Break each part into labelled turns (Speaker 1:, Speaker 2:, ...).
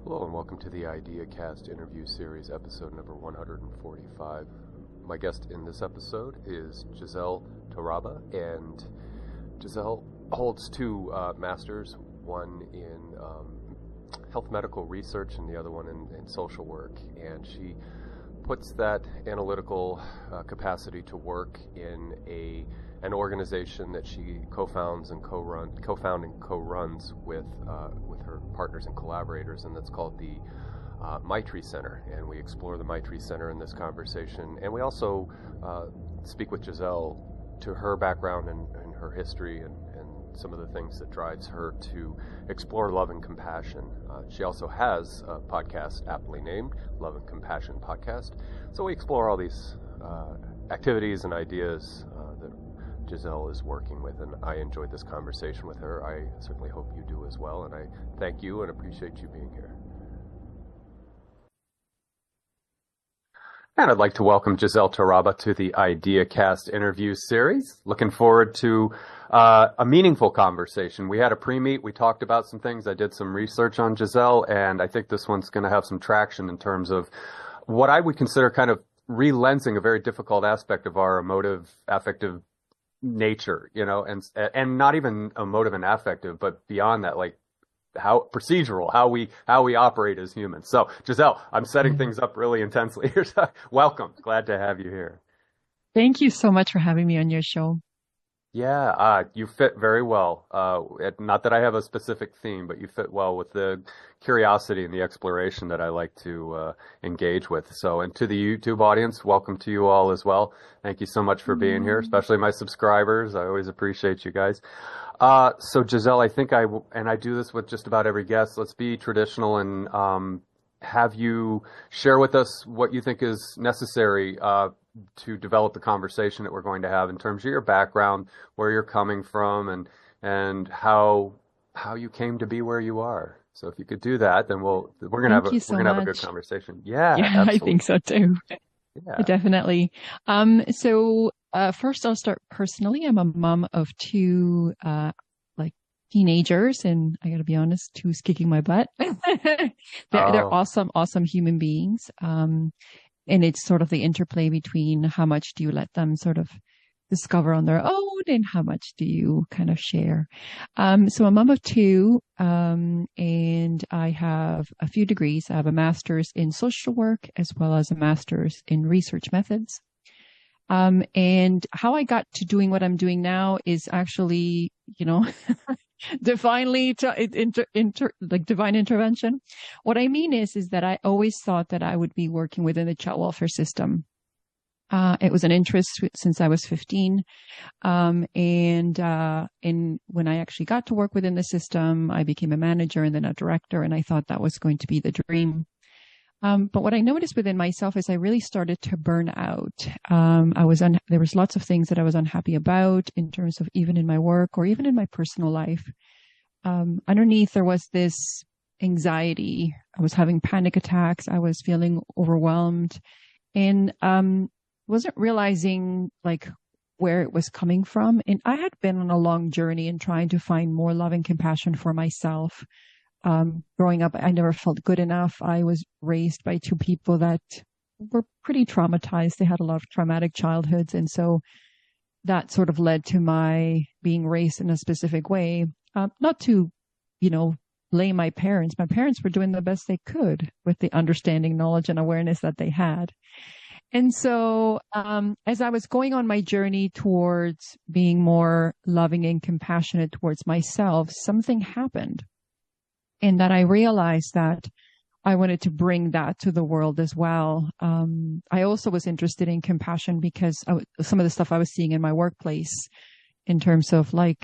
Speaker 1: Hello and welcome to the IdeaCast interview series, episode number 145. My guest in this episode is Gissele Taraba, and Gissele holds two masters, one in health medical research and the other one in social work, and she puts that analytical capacity to work in an organization that she co-founds and co-runs with her partners and collaborators, and that's called the Maitri Center. And we explore the Maitri Center in this conversation, and we also speak with Gissele to her background and her history and some of the things that drives her to explore love and compassion. She also has a podcast aptly named Love and Compassion Podcast. So we explore all these activities and ideas that Gissele is working with, and I enjoyed this conversation with her. I certainly hope you do as well, and I thank you and appreciate you being here. And I'd like to welcome Gissele Taraba to the IdeaCast interview series. Looking forward to a meaningful conversation. We had a pre-meet. We talked about some things. I did some research on Gissele, and I think this one's going to have some traction in terms of what I would consider kind of relensing a very difficult aspect of our emotive, affective nature, and not even emotive and affective, but beyond that, like how procedural, how we operate as humans. So Gissele, I'm setting things up really intensely here. So welcome. Glad to have you here.
Speaker 2: Thank you so much for having me on your show.
Speaker 1: Yeah, you fit very well. Not that I have a specific theme, but you fit well with the curiosity and the exploration that I like to engage with. So, and to the YouTube audience, welcome to you all as well. Thank you so much for being here, especially my subscribers. I always appreciate you guys. So Gissele, I think I do this with just about every guest. Let's be traditional and have you share with us what you think is necessary to develop the conversation that we're going to have in terms of your background, where you're coming from, and how you came to be where you are. So if you could do that, then we're gonna have a good conversation. Yeah, absolutely.
Speaker 2: I think so too.
Speaker 1: Yeah.
Speaker 2: Definitely. So first I'll start personally. I'm a mom of two teenagers, and I gotta be honest, two's kicking my butt. They're awesome human beings. And it's sort of the interplay between how much do you let them sort of discover on their own and how much do you kind of share. So I'm a mom of two, and I have a few degrees. I have a master's in social work as well as a master's in research methods. And how I got to doing what I'm doing now is actually, divine intervention. What I mean is that I always thought that I would be working within the child welfare system. It was an interest since I was 15. And when I actually got to work within the system, I became a manager and then a director, and I thought that was going to be the dream. But what I noticed within myself is I really started to burn out. There was lots of things that I was unhappy about in terms of even in my work or even in my personal life. Underneath there was this anxiety. I was having panic attacks. I was feeling overwhelmed, and wasn't realizing where it was coming from. And I had been on a long journey in trying to find more love and compassion for myself. Growing up, I never felt good enough. I was raised by two people that were pretty traumatized. They had a lot of traumatic childhoods. And so that sort of led to my being raised in a specific way. Not to, blame my parents. My parents were doing the best they could with the understanding, knowledge, and awareness that they had. And so, as I was going on my journey towards being more loving and compassionate towards myself, something happened. And that I realized that I wanted to bring that to the world as well. I also was interested in compassion because some of the stuff I was seeing in my workplace in terms of a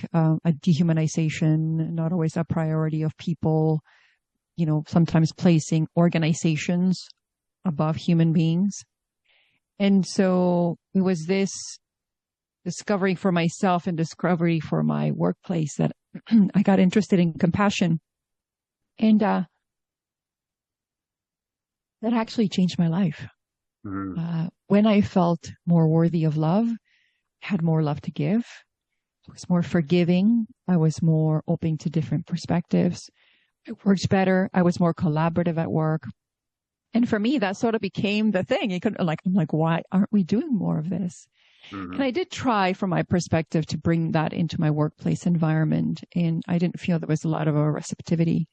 Speaker 2: dehumanization, not always a priority of people, sometimes placing organizations above human beings. And so it was this discovery for myself and discovery for my workplace that I got interested in compassion. And that actually changed my life. Mm-hmm. When I felt more worthy of love, had more love to give, I was more forgiving, I was more open to different perspectives, It worked better. I was more collaborative at work. And for me, that sort of became the thing. I'm like, why aren't we doing more of this? And I did try, from my perspective, to bring that into my workplace environment. And I didn't feel there was a lot of a receptivity.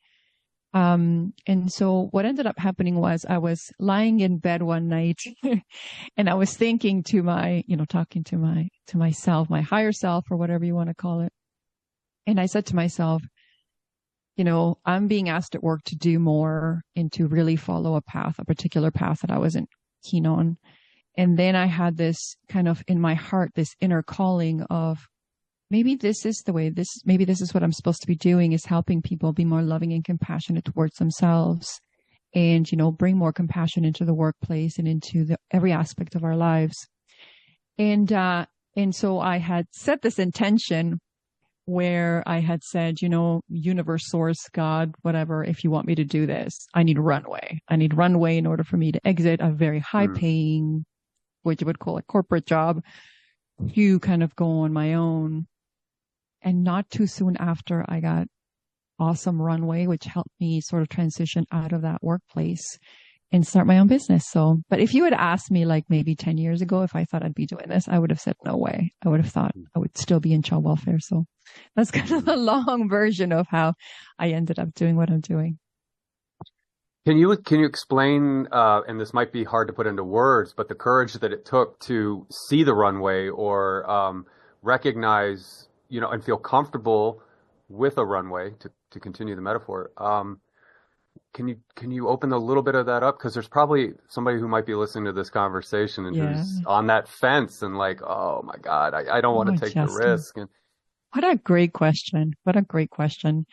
Speaker 2: And so what ended up happening was I was lying in bed one night and I was thinking to talking to myself, my higher self, or whatever you want to call it. And I said to myself, I'm being asked at work to do more and to really follow a particular path that I wasn't keen on. And then I had this kind of in my heart, this inner calling of maybe this is maybe this is what I'm supposed to be doing, is helping people be more loving and compassionate towards themselves and, bring more compassion into the workplace and into every aspect of our lives. And so I had set this intention where I had said, universe, source, God, whatever, if you want me to do this, I need runway. I need runway in order for me to exit a very high paying, what you would call a corporate job, to kind of go on my own. And not too soon after, I got awesome runway, which helped me sort of transition out of that workplace and start my own business. So, but if you had asked me like maybe 10 years ago, if I thought I'd be doing this, I would have said, no way. I would have thought I would still be in child welfare. So that's kind of the long version of how I ended up doing what I'm doing.
Speaker 1: Can you explain, and this might be hard to put into words, but the courage that it took to see the runway or recognize, and feel comfortable with a runway, to continue the metaphor. Can you open a little bit of that up? Because there's probably somebody who might be listening to this conversation and who's on that fence and like, oh my God, I don't want to take the risk. And
Speaker 2: what a great question. What a great question.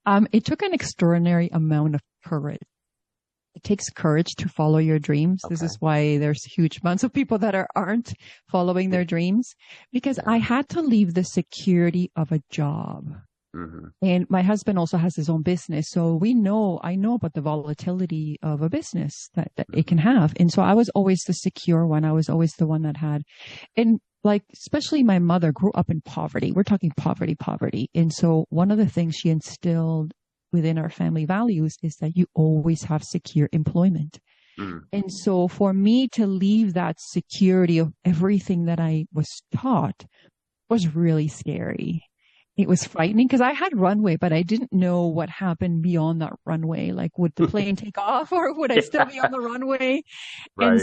Speaker 2: It took an extraordinary amount of courage. It takes courage to follow your dreams. Okay. This is why there's huge amounts of people that aren't following their dreams, because I had to leave the security of a job. Mm-hmm. And my husband also has his own business. So I know about the volatility of a business that it can have. And so I was always the secure one. I was always the one that had, and like, especially my mother grew up in poverty. We're talking poverty. And so one of the things she instilled within our family values is that you always have secure employment. Mm. And so for me to leave that security of everything that I was taught was really scary. It was frightening because I had runway, but I didn't know what happened beyond that runway. Like, would the plane take off or would I still be on the runway? Right.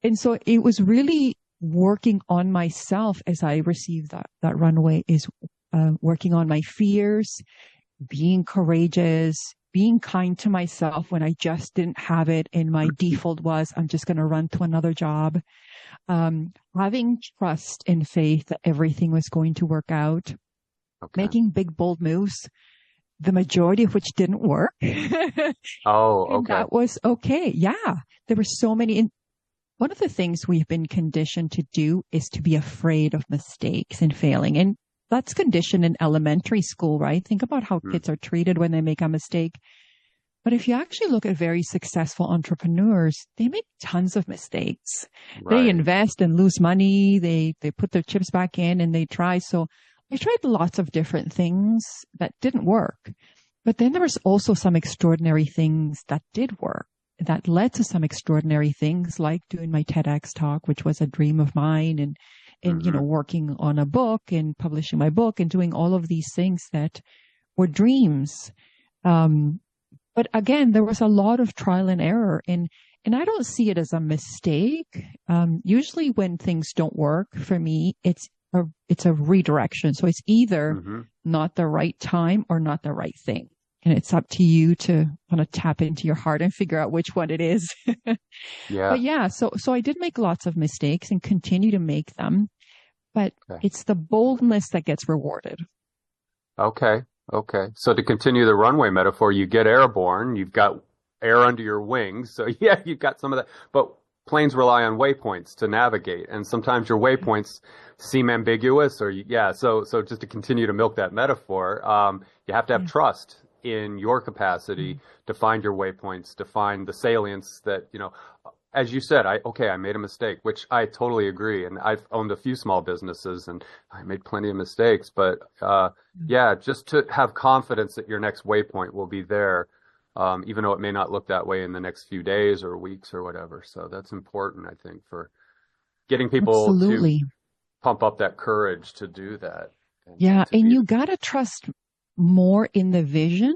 Speaker 2: And so it was really working on myself as I received that runway, is working on my fears, being courageous, being kind to myself when I just didn't have it. And my default was, I'm just going to run to another job. Having trust and faith that everything was going to work out. Okay. Making big, bold moves, the majority of which didn't work.
Speaker 1: Oh, okay.
Speaker 2: And that was okay. Yeah. There were so many. And one of the things we've been conditioned to do is to be afraid of mistakes and failing. And that's conditioned in elementary school, right? Think about how kids are treated when they make a mistake. But if you actually look at very successful entrepreneurs, they make tons of mistakes. Right. They invest and lose money. They put their chips back in and they try. So I tried lots of different things that didn't work. But then there was also some extraordinary things that did work, that led to some extraordinary things, like doing my TEDx talk, which was a dream of mine, and working on a book and publishing my book and doing all of these things that were dreams. But again, there was a lot of trial and error, and I don't see it as a mistake. Usually when things don't work for me, it's a redirection. So it's either not the right time or not the right thing. And it's up to you to kind of tap into your heart and figure out which one it is. Yeah. But yeah, so I did make lots of mistakes and continue to make them, but it's the boldness that gets rewarded.
Speaker 1: Okay. So to continue the runway metaphor, you get airborne, you've got air under your wings. So yeah, you've got some of that, but planes rely on waypoints to navigate. And sometimes your waypoints seem ambiguous so just to continue to milk that metaphor, you have to have trust in your capacity to find your waypoints, to find the salience that, as you said, I made a mistake, which I totally agree. And I've owned a few small businesses and I made plenty of mistakes. But yeah, just to have confidence that your next waypoint will be there, even though it may not look that way in the next few days or weeks or whatever. So that's important, I think, for getting people to
Speaker 2: Absolutely.
Speaker 1: pump up that courage to do that.
Speaker 2: Yeah.
Speaker 1: To
Speaker 2: And
Speaker 1: be
Speaker 2: you got to trust more in the vision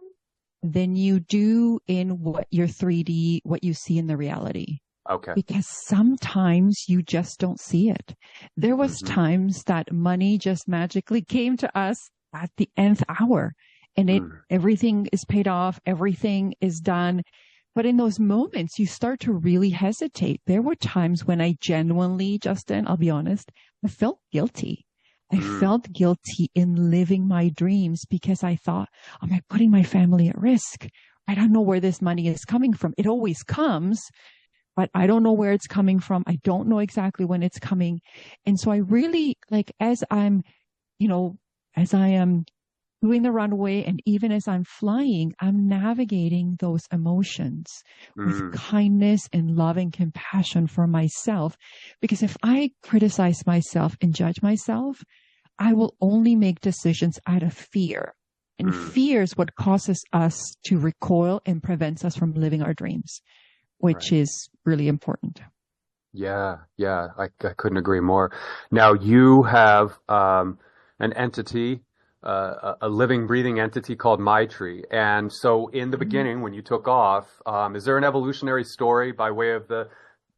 Speaker 2: than you do in what your 3D, what you see in the reality.
Speaker 1: okay.
Speaker 2: Because sometimes you just don't see it. There was
Speaker 1: Hmm.
Speaker 2: times that money just magically came to us at the nth hour and everything is paid off. Everything is done. But in those moments, you start to really hesitate. There were times when I genuinely, Justin, I'll be honest, I felt guilty. I felt guilty in living my dreams because I thought, am I putting my family at risk? I don't know where this money is coming from. It always comes, but I don't know where it's coming from. I don't know exactly when it's coming. And so I really like, as I'm, as I am doing the runway and even as I'm flying, I'm navigating those emotions with kindness and love and compassion for myself. Because if I criticize myself and judge myself, I will only make decisions out of fear. And fear is what causes us to recoil and prevents us from living our dreams, which
Speaker 1: Right.
Speaker 2: is really important.
Speaker 1: Yeah, yeah, I couldn't agree more. Now you have an entity, a living, breathing entity called Maitri. And so in the beginning, when you took off, is there an evolutionary story by way of the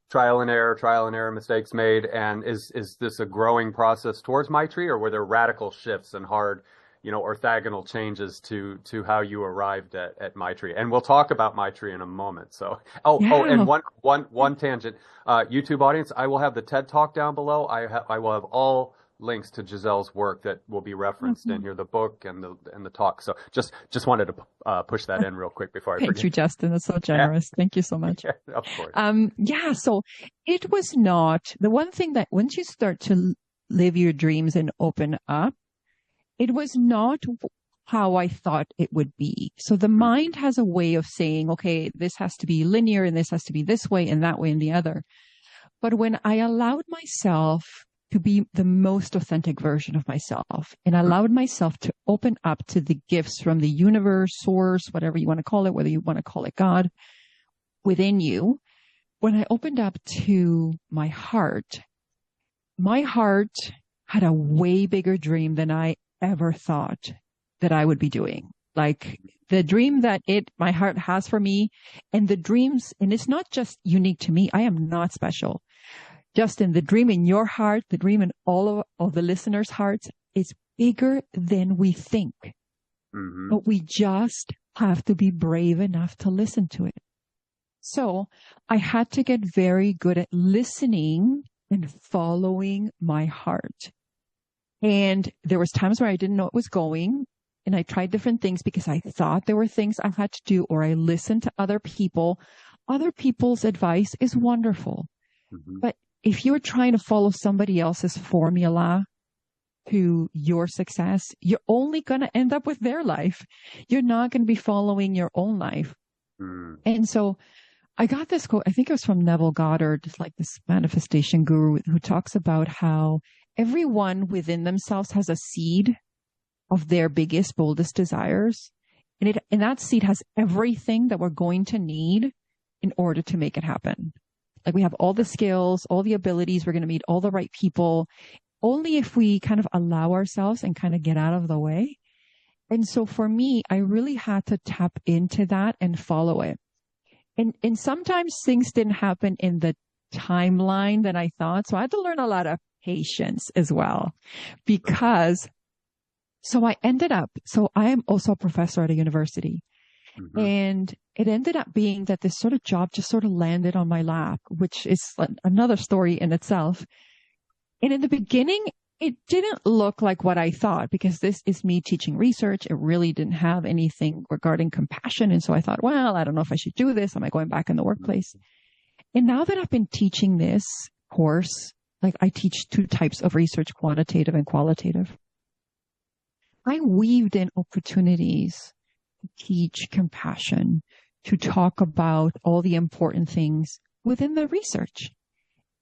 Speaker 1: trial and error, mistakes made? And is this a growing process towards Maitri, or were there radical shifts and hard, orthogonal changes to how you arrived at Maitri? And we'll talk about Maitri in a moment. So, and
Speaker 2: Yeah.
Speaker 1: one tangent, YouTube audience, I will have the TED Talk down below. I will have all links to Giselle's work that will be referenced in here, the book and the talk. So just wanted to push that in real quick before I
Speaker 2: Thank
Speaker 1: forget.
Speaker 2: you, Justin. That's so
Speaker 1: Yeah,
Speaker 2: generous. Thank you so much.
Speaker 1: yeah, of course.
Speaker 2: Yeah, so it was not the one thing that once you start to live your dreams and open up, it was not how I thought it would be. So the mind has a way of saying, okay, this has to be linear and this has to be this way and that way and the other. But when I allowed myself to be the most authentic version of myself and allowed myself to open up to the gifts from the universe, source, whatever you want to call it, whether you want to call it God within you, when I opened up to my heart had a way bigger dream than I ever thought that I would be doing. Like the dream that my heart has for me and the dreams, and it's not just unique to me. I am not special. Justin, the dream in your heart, the dream in all of the listeners' hearts is bigger than we think. But we just have to be brave enough to listen to it. So I had to get very good at listening and following my heart. And there was times where I didn't know it was going. And I tried different things because I thought there were things I had to do, or I listened to other people. Other people's advice is wonderful. But if you're trying to follow somebody else's formula to your success, you're only going to end up with their life. You're not going to be following your own life. And so I got this quote, I think it was from Neville Goddard, just like this manifestation guru who talks about how everyone within themselves has a seed of their biggest, boldest desires. And that seed has everything that we're going to need in order to make it happen. Like we have all the skills, all the abilities, we're going to meet all the right people, only if we kind of allow ourselves and kind of get out of the way. And so for me, I really had to tap into that and follow it. And sometimes things didn't happen in the timeline that I thought. So I had to learn a lot of patience as well, because so I am also a professor at a university. And it ended up being that this sort of job just sort of landed on my lap, which is another story in itself. And in the beginning, it didn't look like what I thought, because this is me teaching research. It really didn't have anything regarding compassion. And so I thought, well, I don't know if I should do this. Am I going back in the workplace? And now that I've been teaching this course, like I teach 2 types of research, quantitative and qualitative. I weaved in opportunities to teach compassion, to talk about all the important things within the research.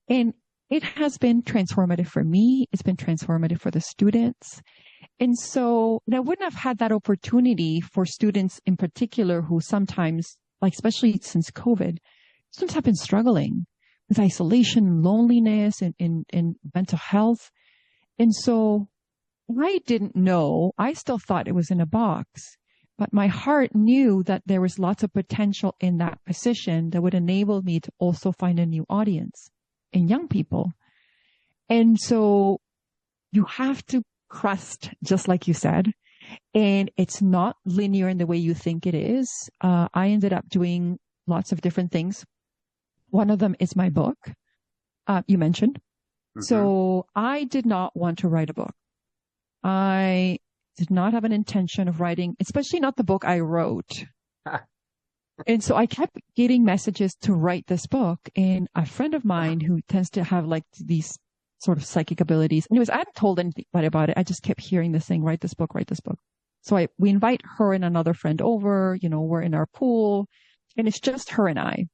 Speaker 2: And it has been transformative for me. It's been transformative for the students. And so I wouldn't have had that opportunity for students in particular who sometimes, like especially since COVID, students have been struggling with isolation, loneliness, and mental health. And so I didn't know. I still thought it was in a box. But my heart knew that there was lots of potential in that position that would enable me to also find a new audience in young people. And so you have to trust, just like you said, and it's not linear in the way you think it is. I ended up doing lots of different things. One of them is my book, you mentioned. Mm-hmm. So I did not want to write a book. I did not have an intention of writing, especially not the book I wrote. And so I kept getting messages to write this book. And a friend of mine who tends to have like these sort of psychic abilities. Anyways, I hadn't told anybody about it. I just kept hearing this thing, write this book, write this book. So we invite her and another friend over, we're in our pool and it's just her and I.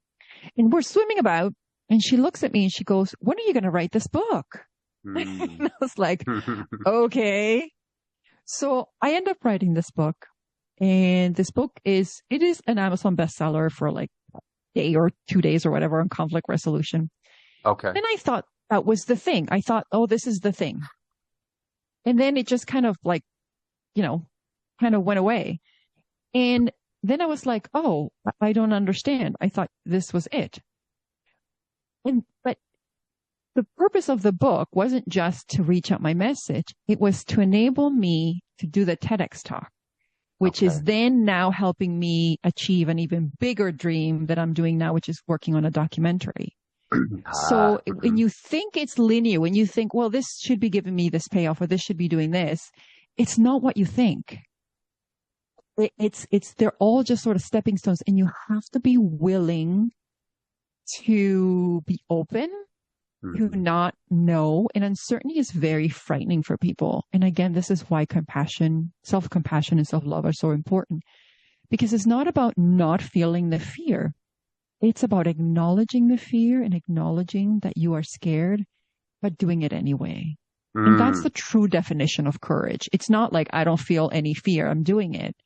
Speaker 2: And we're swimming about and she looks at me and she goes, "When are you going to write this book?" And I was like, okay. So I end up writing this book, and this book it is an Amazon bestseller for like a day or 2 days or whatever on conflict resolution.
Speaker 1: Okay.
Speaker 2: And I thought that was the thing. I thought, oh, this is the thing. And then it just kind of like, kind of went away. And then I was like, oh, I don't understand. I thought this was it. But the purpose of the book wasn't just to reach out my message. It was to enable me to do the TEDx talk, which is then now helping me achieve an even bigger dream that I'm doing now, which is working on a documentary. So when you think it's linear, when you think, well, this should be giving me this payoff or this should be doing this, it's not what you think. They're all just sort of stepping stones, and you have to be willing to be open to not know. And uncertainty is very frightening for people. And again, this is why compassion, self-compassion and self-love are so important, because it's not about not feeling the fear. It's about acknowledging the fear and acknowledging that you are scared, but doing it anyway. And that's the true definition of courage. It's not like I don't feel any fear, I'm doing it.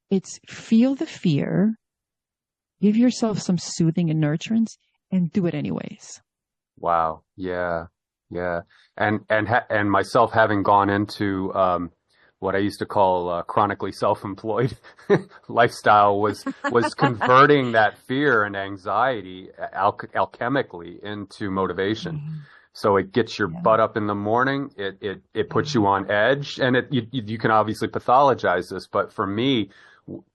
Speaker 2: It's feel the fear, give yourself some soothing and nurturance, and do it anyways.
Speaker 1: Wow. Yeah. Yeah. And myself having gone into, what I used to call, chronically self-employed lifestyle was converting that fear and anxiety alchemically into motivation. Mm-hmm. So it gets your butt up in the morning. It puts you on edge, and you can obviously pathologize this, but for me,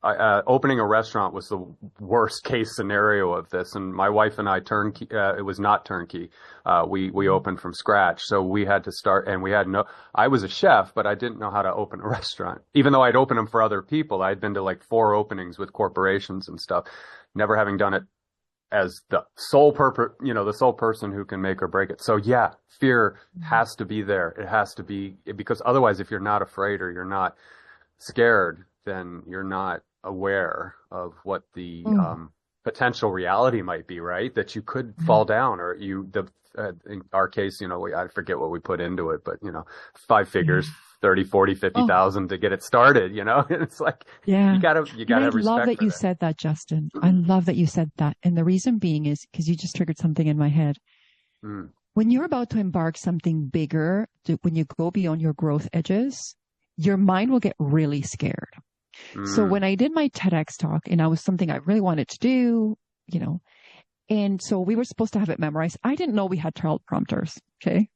Speaker 1: opening a restaurant was the worst case scenario of this. And my wife and I turnkey, it was not turnkey. We opened from scratch. So we had to start, and I was a chef, but I didn't know how to open a restaurant. Even though I'd opened them for other people, I'd been to like 4 openings with corporations and stuff, never having done it as the sole person who can make or break it. So yeah, fear has to be there. It has to be, because otherwise, if you're not afraid or you're not scared, then you're not aware of what the potential reality might be, right? That you could fall down, or in our case, I forget what we put into it, but 5 figures, 30, 40, 50,000 to get it started, it's like, you gotta respect. I
Speaker 2: love that you said that, Justin. I love that you said that. And the reason being is because you just triggered something in my head. When you're about to embark something bigger, when you go beyond your growth edges, your mind will get really scared. So when I did my TEDx talk, and that was something I really wanted to do, and so we were supposed to have it memorized. I didn't know we had teleprompters. Okay.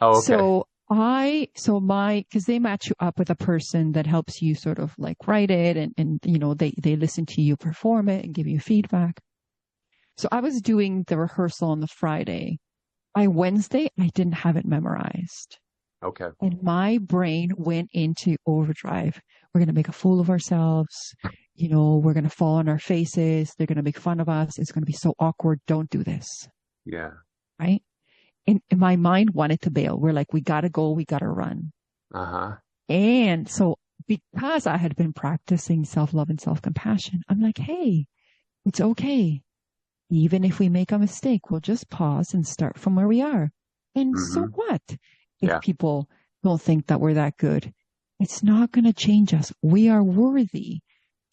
Speaker 1: Oh, okay.
Speaker 2: Cause they match you up with a person that helps you sort of like write it, and they listen to you perform it and give you feedback. So I was doing the rehearsal on the Friday. By Wednesday, I didn't have it memorized.
Speaker 1: Okay.
Speaker 2: And my brain went into overdrive. We're going to make a fool of ourselves. We're going to fall on our faces. They're going to make fun of us. It's going to be so awkward. Don't do this.
Speaker 1: Yeah.
Speaker 2: Right. And my mind wanted to bail. We're like, we got to go. We got to run.
Speaker 1: Uh-huh.
Speaker 2: And so because I had been practicing self-love and self-compassion, I'm like, hey, it's okay. even if we make a mistake, we'll just pause and start from where we are. And so what if people don't think that we're that good? It's not going to change us. We are worthy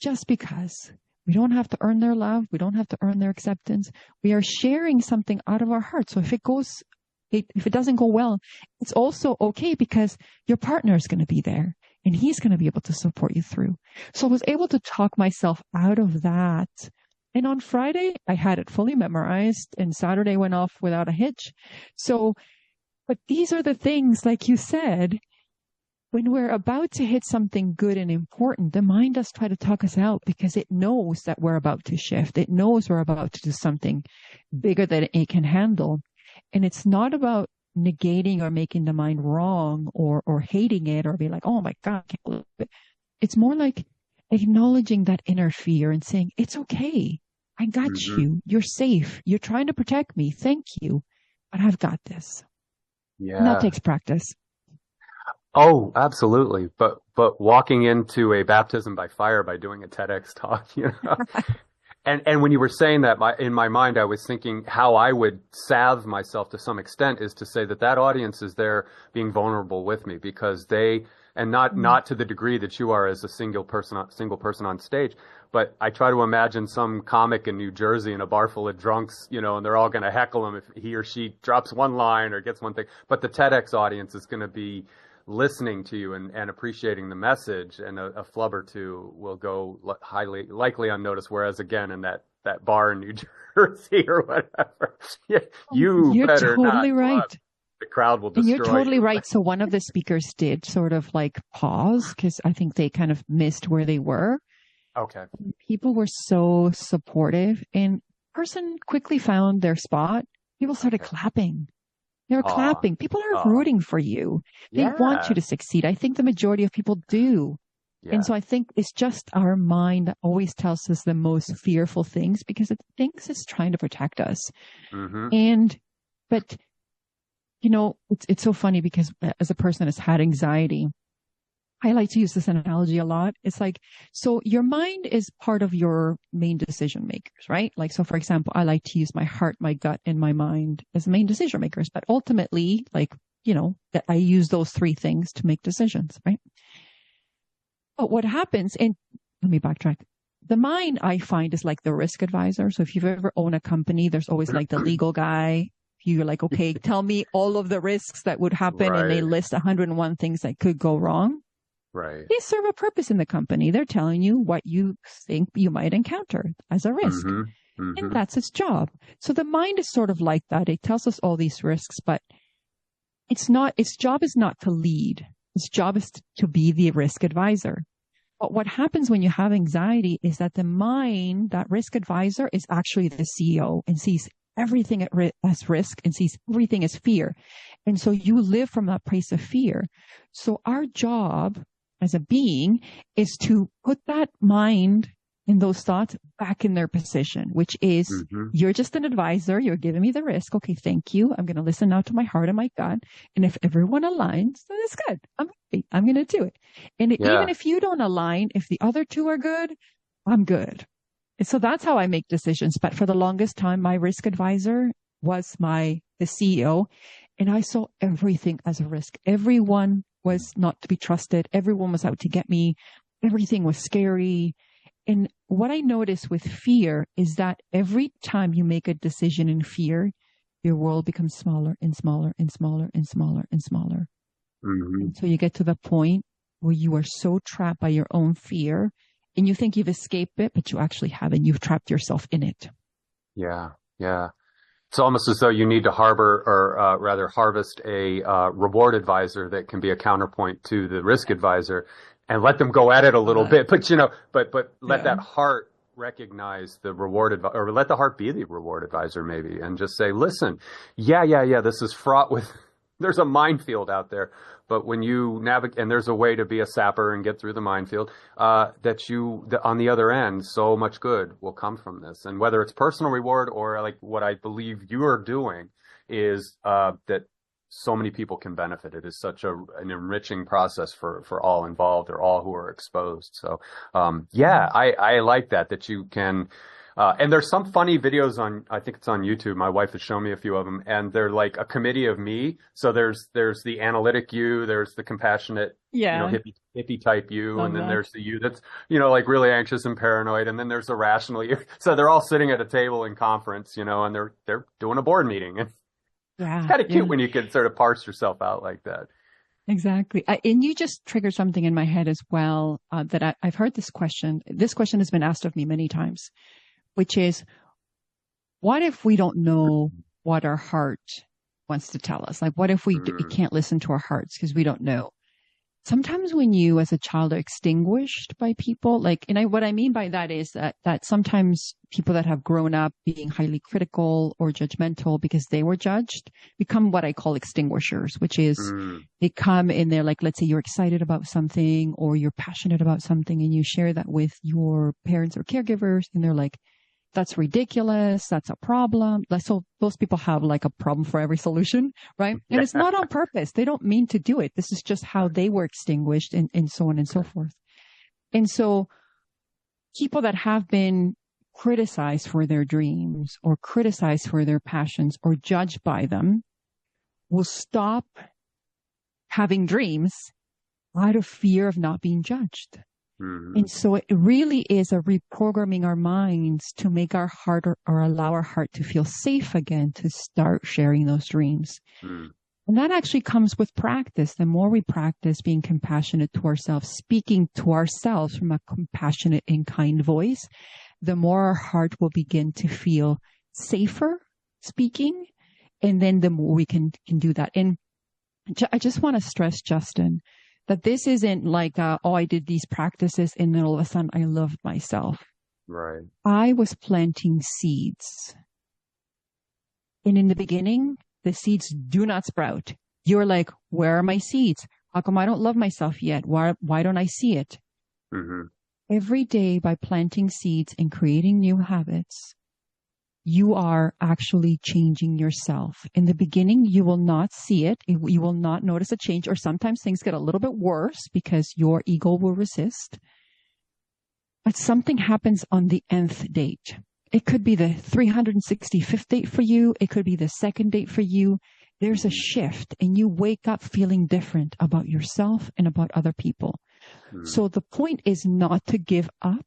Speaker 2: just because. We don't have to earn their love. We don't have to earn their acceptance. We are sharing something out of our heart. So if it doesn't go well, it's also okay because your partner is going to be there and he's going to be able to support you through. So I was able to talk myself out of that. And on Friday, I had it fully memorized and Saturday went off without a hitch. So, but these are the things, like you said, when we're about to hit something good and important, the mind does try to talk us out because it knows that we're about to shift. It knows we're about to do something bigger than it can handle. And it's not about negating or making the mind wrong or hating it or be like, oh my God, I can't believe it. It's more like acknowledging that inner fear and saying, it's okay. I got you. You're safe. You're trying to protect me. Thank you. But I've got this.
Speaker 1: Yeah.
Speaker 2: And that takes practice.
Speaker 1: Oh, absolutely. But walking into a baptism by fire by doing a TEDx talk, you know. And when you were saying that, in my mind, I was thinking how I would salve myself to some extent is to say that audience is there being vulnerable with me because not to the degree that you are as a single person on stage, but I try to imagine some comic in New Jersey in a bar full of drunks, you know, and they're all going to heckle him if he or she drops one line or gets one thing. But the TEDx audience is going to be listening to you and appreciating the message, and a flub or two will go highly likely unnoticed. Whereas again, in that bar in New Jersey or whatever, you're better
Speaker 2: totally
Speaker 1: not
Speaker 2: right.
Speaker 1: flub. The crowd will destroy you.
Speaker 2: You're totally right. So one of the speakers did sort of like pause because I think they kind of missed where they were.
Speaker 1: Okay.
Speaker 2: People were so supportive, and person quickly found their spot. People started clapping. They're clapping. People are rooting for you. They want you to succeed. I think the majority of people do. Yeah. And so I think it's just our mind that always tells us the most fearful things because it thinks it's trying to protect us. But you know, it's so funny because as a person that has had anxiety, I like to use this analogy a lot. It's like, so your mind is part of your main decision makers, right? Like, so for example, I like to use my heart, my gut, and my mind as main decision makers. But ultimately, like, you know, that I use those three things to make decisions, right? But what happens, and let me backtrack. The mind, I find, is like the risk advisor. So if you've ever owned a company, there's always like the legal guy. You're like, okay, tell me all of the risks that would happen. Right. And they list 101 things that could go wrong.
Speaker 1: Right.
Speaker 2: They serve a purpose in the company. They're telling you what you think you might encounter as a risk. And that's its job. So the mind is sort of like that. It tells us all these risks, but its job is not to lead. Its job is to be the risk advisor. But what happens when you have anxiety is that the mind, that risk advisor, is actually the CEO and sees everything as risk and sees everything as fear. And so you live from that place of fear. So our job as a being is to put that mind and those thoughts back in their position, which is you're just an advisor. You're giving me the risk. Okay, thank you. I'm going to listen now to my heart and my gut. And if everyone aligns, then it's good. I'm happy. I'm going to do it. And even if you don't align, if the other two are good, I'm good. And so that's how I make decisions. But for the longest time, my risk advisor was the CEO, and I saw everything as a risk. Everyone was not to be trusted. Everyone was out to get me. Everything was scary. And what I noticed with fear is that every time you make a decision in fear, your world becomes smaller and smaller and smaller and smaller and smaller. Until you get to the point where you are so trapped by your own fear and you think you've escaped it, but you actually haven't. You've trapped yourself in it.
Speaker 1: Yeah. Yeah. It's almost as though you need to harvest a reward advisor that can be a counterpoint to the risk advisor, and let them go at it a little bit. But let that heart recognize the reward advisor, or let the heart be the reward advisor, maybe, and just say, "Listen, this is fraught with. There's a minefield out there, but when you navigate, and there's a way to be a sapper and get through the minefield, on the other end, so much good will come from this. And whether it's personal reward or like what I believe you are doing is that so many people can benefit. It is such an enriching process for all involved or all who are exposed. So, I like that you can And there's some funny videos I think it's on YouTube. My wife has shown me a few of them, and they're like a committee of me. So there's the analytic you, there's the compassionate, hippie type you, and then there's the you that's, like really anxious and paranoid, and then there's the rational you. So they're all sitting at a table in conference, and they're doing a board meeting. And it's kind of cute when you can sort of parse yourself out like that.
Speaker 2: Exactly. And you just triggered something in my head as well, that I've heard this question. This question has been asked of me many times, which is, what if we don't know what our heart wants to tell us? Like, what if we can't listen to our hearts because we don't know? Sometimes when you as a child are extinguished by people, what I mean by that is that sometimes people that have grown up being highly critical or judgmental because they were judged become what I call extinguishers, which is they come in there, like, let's say you're excited about something or you're passionate about something and you share that with your parents or caregivers and they're like, that's ridiculous. That's a problem. So those people have like a problem for every solution, right? And it's not on purpose. They don't mean to do it. This is just how they were extinguished and so on and so forth. And so people that have been criticized for their dreams or criticized for their passions or judged by them will stop having dreams out of fear of not being judged. And so it really is a reprogramming our minds to make our heart or allow our heart to feel safe again to start sharing those dreams. And that actually comes with practice. The more we practice being compassionate to ourselves, speaking to ourselves from a compassionate and kind voice, the more our heart will begin to feel safer speaking. And then the more we can do that. And I just want to stress, Justin, that this isn't like, I did these practices and then all of a sudden I loved myself.
Speaker 1: Right.
Speaker 2: I was planting seeds. And in the beginning, the seeds do not sprout. You're like, where are my seeds? How come I don't love myself yet? Why don't I see it? Every day by planting seeds and creating new habits, you are actually changing yourself. In the beginning, you will not see it. You will not notice a change, or sometimes things get a little bit worse because your ego will resist. But something happens on the nth date. It could be the 365th date for you. It could be the second date for you. There's a shift and you wake up feeling different about yourself and about other people. So the point is not to give up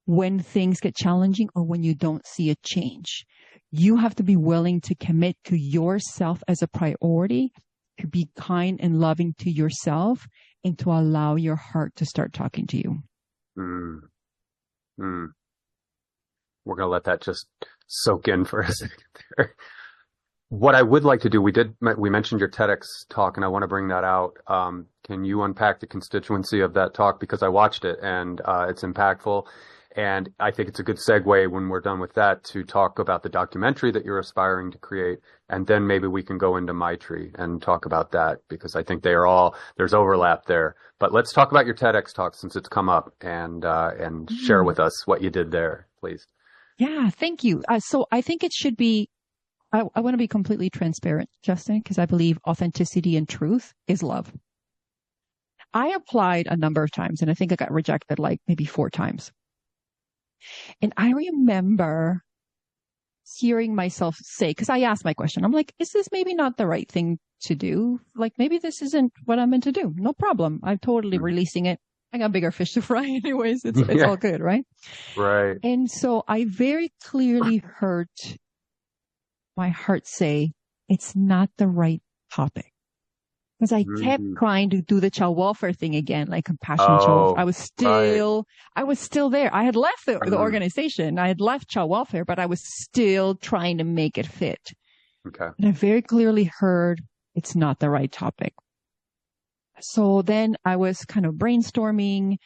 Speaker 2: when things get challenging or when you don't see a change. You have to be willing to commit to yourself as a priority, to be kind and loving to yourself, and to allow your heart to start talking to you.
Speaker 1: We're going to let that just soak in for a second there. What I would like to do, we mentioned your TEDx talk, and I want to bring that out. Can you unpack the constituency of that talk? Because I watched it, and it's impactful. And I think it's a good segue when we're done with that to talk about the documentary that you're aspiring to create. And then maybe we can go into Maitri and talk about that, because I think there's overlap there. But let's talk about your TEDx talk since it's come up, and share with us what you did there, please.
Speaker 2: Yeah, thank you. So I think it should be, I want to be completely transparent, Justin, because I believe authenticity and truth is love. I applied a number of times and I think I got rejected like maybe 4 times. And I remember hearing myself say, because I asked my question, I'm like, is this maybe not the right thing to do? Like, maybe this isn't what I'm meant to do. No problem. I'm totally releasing it. I got bigger fish to fry anyways. It's all good, right?
Speaker 1: Right.
Speaker 2: And so I very clearly heard my heart say, it's not the right topic. Because I kept trying to do the child welfare thing again, like compassion child welfare. I was still there. I had left the organization. I had left child welfare, but I was still trying to make it fit.
Speaker 1: Okay.
Speaker 2: And I very clearly heard it's not the right topic. So then I was kind of brainstorming,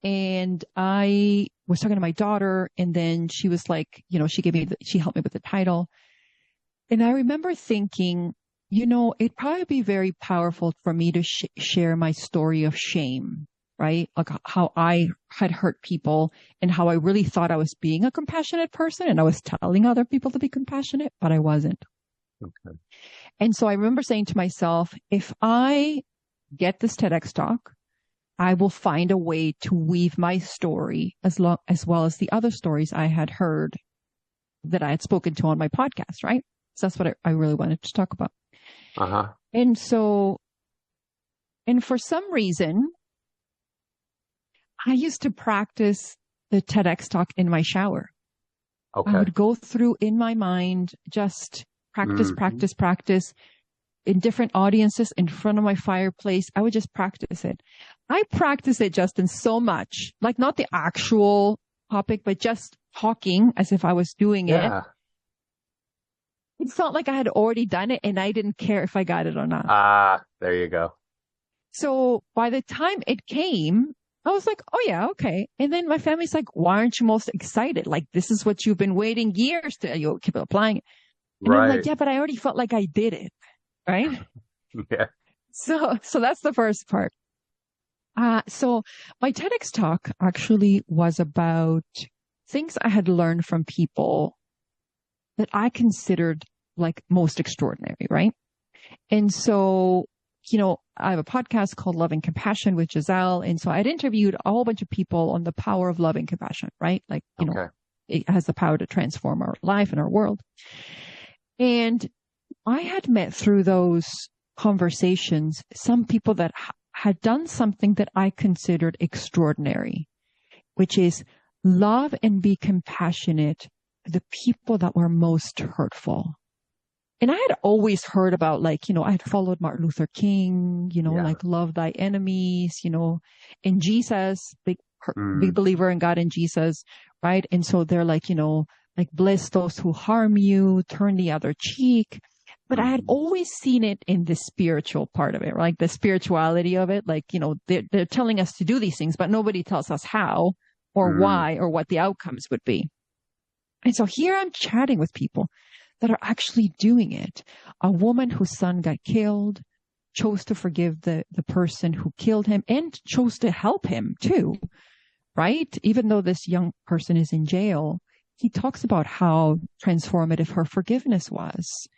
Speaker 2: and I was talking to my daughter, and then she was like, she helped me with the title. And I remember thinking, it'd probably be very powerful for me to share my story of shame, right? Like how I had hurt people and how I really thought I was being a compassionate person and I was telling other people to be compassionate, but I wasn't.
Speaker 1: Okay.
Speaker 2: And so I remember saying to myself, if I get this TEDx talk, I will find a way to weave my story as well as the other stories I had heard that I had spoken to on my podcast, right? So that's what I really wanted to talk about.
Speaker 1: Uh-huh.
Speaker 2: And for some reason, I used to practice the TEDx talk in my shower.
Speaker 1: Okay.
Speaker 2: I would go through in my mind, just practice in different audiences in front of my fireplace. I would just practice it. I practice it, Justin, so much, like not the actual topic, but just talking as if I was doing it. It's not like I had already done it and I didn't care if I got it or not.
Speaker 1: There you go.
Speaker 2: So by the time it came, I was like, oh yeah, okay. And then my family's like, why aren't you most excited? Like, this is what you've been waiting years to, you keep applying it. And I'm like, yeah, but I already felt like I did it. Right?
Speaker 1: Yeah.
Speaker 2: So that's the first part. So my TEDx talk actually was about things I had learned from people that I considered like most extraordinary, right? And so, I have a podcast called Love and Compassion with Gissele. And so I'd interviewed a whole bunch of people on the power of love and compassion, right? Like, it has the power to transform our life and our world. And I had met through those conversations some people that had done something that I considered extraordinary, which is love and be compassionate to the people that were most hurtful. And I had always heard about, like, I had followed Martin Luther King, like love thy enemies, and Jesus, big believer in God and Jesus, right? And so they're like, like bless those who harm you, turn the other cheek. But I had always seen it in the spiritual part of it, like the spirituality of it. Like, they're telling us to do these things, but nobody tells us how or why or what the outcomes would be. And so here I'm chatting with people that are actually doing it. A woman whose son got killed chose to forgive the person who killed him and chose to help him too, right? Even though this young person is in jail, he talks about how transformative her forgiveness was.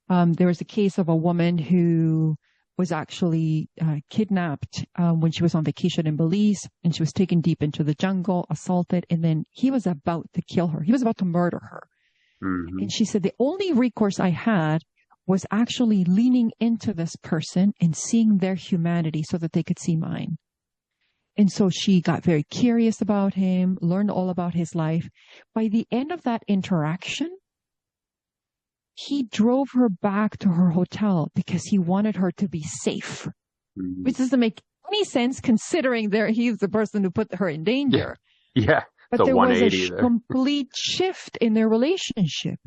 Speaker 2: There was a case of a woman who was actually kidnapped when she was on vacation in Belize, and she was taken deep into the jungle, assaulted, and then he was about to kill her. He was about to murder her. Mm-hmm. And she said, the only recourse I had was actually leaning into this person and seeing their humanity so that they could see mine. And so she got very curious about him, learned all about his life. By the end of that interaction, he drove her back to her hotel because he wanted her to be safe, which doesn't make any sense considering he's the person who put her in danger.
Speaker 1: Yeah.
Speaker 2: But there was a complete shift in their relationship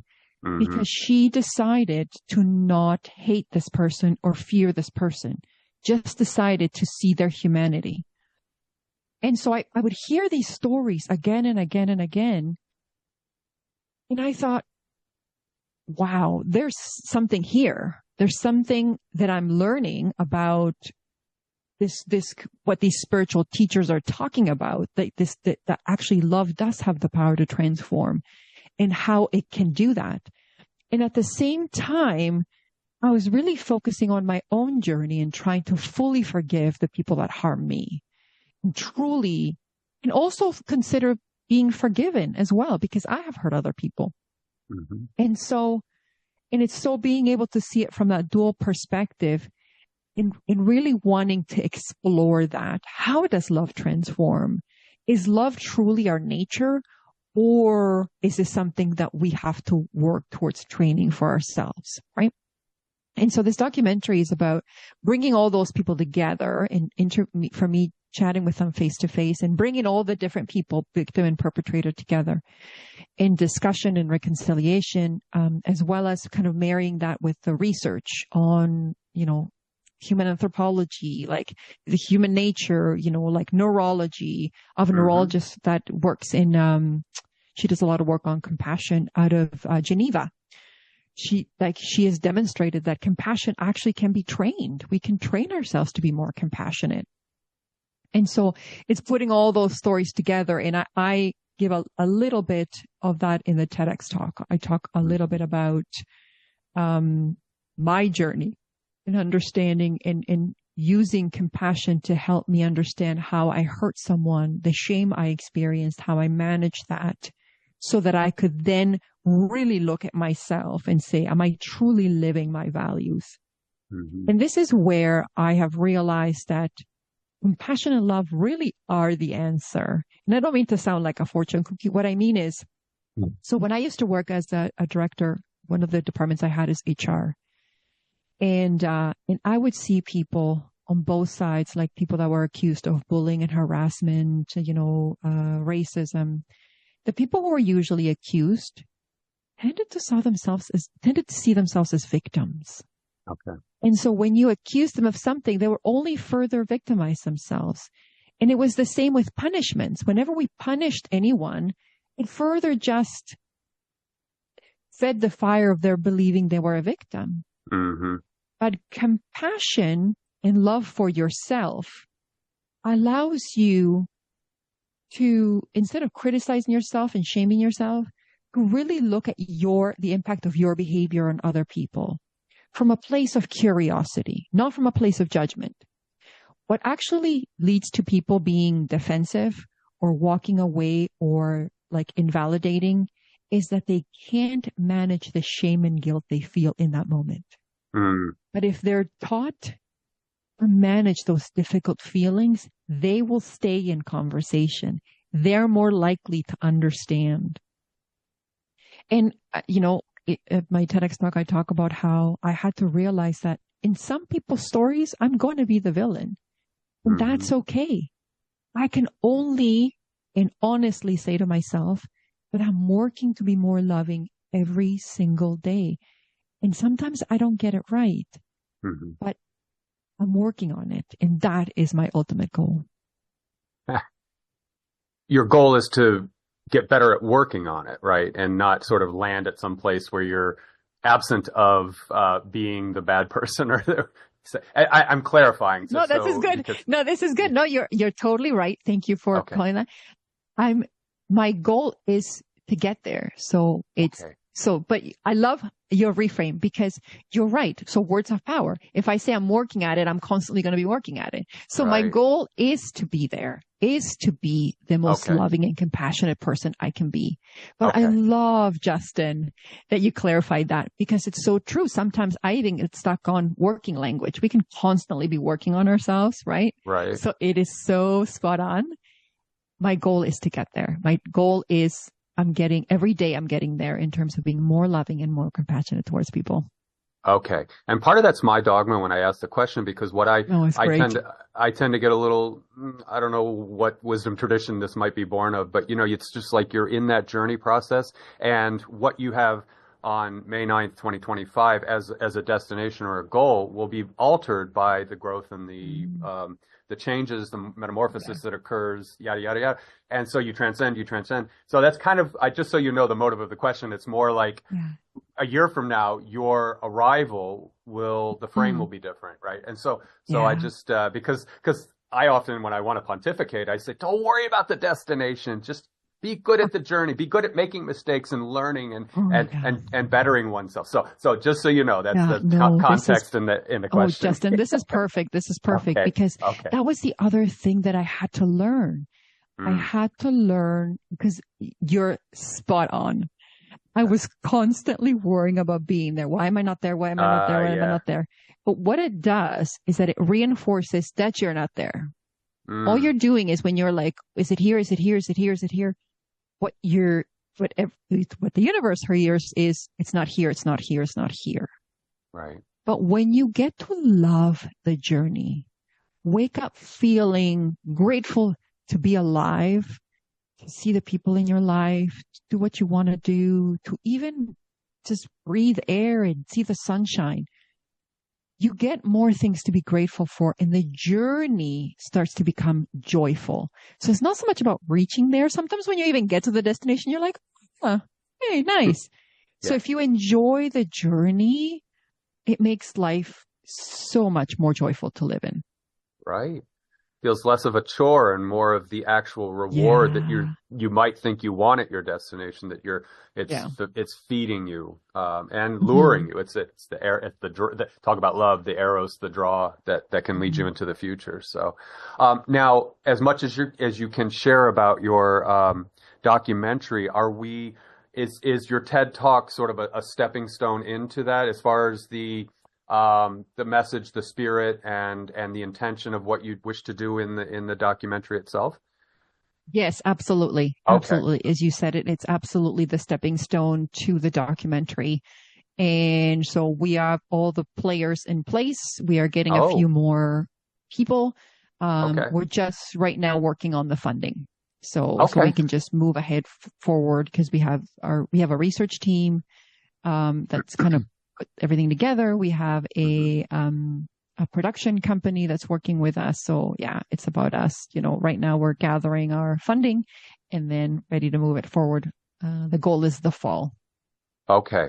Speaker 2: because she decided to not hate this person or fear this person, just decided to see their humanity. And so I would hear these stories again and again and again. And I thought, wow, there's something here. There's something that I'm learning about this, what these spiritual teachers are talking about, that actually love does have the power to transform and how it can do that. And at the same time, I was really focusing on my own journey and trying to fully forgive the people that harm me and truly, and also consider being forgiven as well, because I have hurt other people. Mm-hmm. And it's so being able to see it from that dual perspective in really wanting to explore that. How does love transform? Is love truly our nature, or is this something that we have to work towards training for ourselves, right? And so this documentary is about bringing all those people together and for me, chatting with them face to face and bringing all the different people, victim and perpetrator, together in discussion and reconciliation, as well as kind of marrying that with the research on, human anthropology, like the human nature, like neurology of a neurologist that works in, she does a lot of work on compassion out of Geneva. She has demonstrated that compassion actually can be trained. We can train ourselves to be more compassionate. And so it's putting all those stories together. And I give a little bit of that in the TEDx talk. I talk a little bit about my journey and understanding and using compassion to help me understand how I hurt someone, the shame I experienced, how I managed that, so that I could then really look at myself and say, am I truly living my values?
Speaker 1: Mm-hmm.
Speaker 2: And this is where I have realized that compassion and love really are the answer. And I don't mean to sound like a fortune cookie. What I mean is, so when I used to work as a director, one of the departments I had is HR. And I would see people on both sides, like people that were accused of bullying and harassment, racism. The people who were usually accused tended to see themselves as victims.
Speaker 1: Okay.
Speaker 2: And so when you accuse them of something, they will only further victimize themselves. And it was the same with punishments. Whenever we punished anyone, it further just fed the fire of their believing they were a victim.
Speaker 1: Mm-hmm.
Speaker 2: But compassion and love for yourself allows you to, instead of criticizing yourself and shaming yourself, to really look at the impact of your behavior on other people from a place of curiosity, not from a place of judgment. What actually leads to people being defensive or walking away or like invalidating is that they can't manage the shame and guilt they feel in that moment.
Speaker 1: Mm.
Speaker 2: But if they're taught to manage those difficult feelings, they will stay in conversation. They're more likely to understand. And, at my TEDx talk, I talk about how I had to realize that in some people's stories, I'm going to be the villain. And that's okay. I can only and honestly say to myself that I'm working to be more loving every single day. And sometimes I don't get it right, but I'm working on it. And that is my ultimate goal.
Speaker 1: Your goal is to get better at working on it, right? And not sort of land at some place where you're absent of being the bad person. I'm clarifying.
Speaker 2: No, this is good. No, this is good. No, you're totally right. Thank you for calling that. My goal is to get there. So it's, but I love your reframe because you're right. So words have power. If I say I'm working at it, I'm constantly going to be working at it. So my goal is to be there, is to be the most loving and compassionate person I can be. But I love, Justin, that you clarified that because it's so true. Sometimes I even get stuck on working language. We can constantly be working on ourselves, right?
Speaker 1: Right.
Speaker 2: So it is so spot on. My goal is to get there. My goal is every day I'm getting there in terms of being more loving and more compassionate towards people.
Speaker 1: Okay. And part of that's my dogma when I ask the question, because what I tend to get a little, I don't know what wisdom tradition this might be born of, but it's just like you're in that journey process, and what you have on May 9th, 2025 as a destination or a goal will be altered by the growth and the changes, the metamorphosis that occurs, yada, yada, yada. And so you transcend. So that's kind of, just so you know the motive of the question, it's more like a year from now, your arrival the frame will be different, right? And so I just, because I often, when I want to pontificate, I say, don't worry about the destination, just be good at the journey, be good at making mistakes and learning and bettering oneself. So just so you know, that's context in the question.
Speaker 2: Oh, Justin, this is perfect. This is perfect because that was the other thing that I had to learn. I had to learn because you're spot on. I was constantly worrying about being there. Why am I not there? Why am I not there? Why am I not there? But what it does is that it reinforces that you're not there. All you're doing is when you're like, is it here? Is it here? Is it here? Is it here? What the universe hears is, it's not here. It's not here. It's not here.
Speaker 1: Right.
Speaker 2: But when you get to love the journey, wake up feeling grateful to be alive, to see the people in your life, to do what you want to do, to even just breathe air and see the sunshine, you get more things to be grateful for, and the journey starts to become joyful. So it's not so much about reaching there. Sometimes when you even get to the destination, you're like, hey, nice. So if you enjoy the journey, it makes life so much more joyful to live in.
Speaker 1: Right. feels less of a chore and more of the actual reward that you might think you want at your destination, that it's feeding you, and luring you. It's talk about love, the eros, the draw that can lead you into the future. So, now, as much as you can share about your, documentary, is your TED Talk sort of a stepping stone into that, as far as the message, the spirit, and the intention of what you wish to do in the documentary itself?
Speaker 2: Yes, absolutely.
Speaker 1: Okay.
Speaker 2: Absolutely. As you said, it's absolutely the stepping stone to the documentary. And so we have all the players in place. We are getting a few more people. We're just right now working on the funding. So we can just move ahead forward, because we have a research team that's kind of put everything together. We have a production company that's working with us. So yeah, it's about us. Right now we're gathering our funding and then ready to move it forward. The goal is the fall.
Speaker 1: Okay.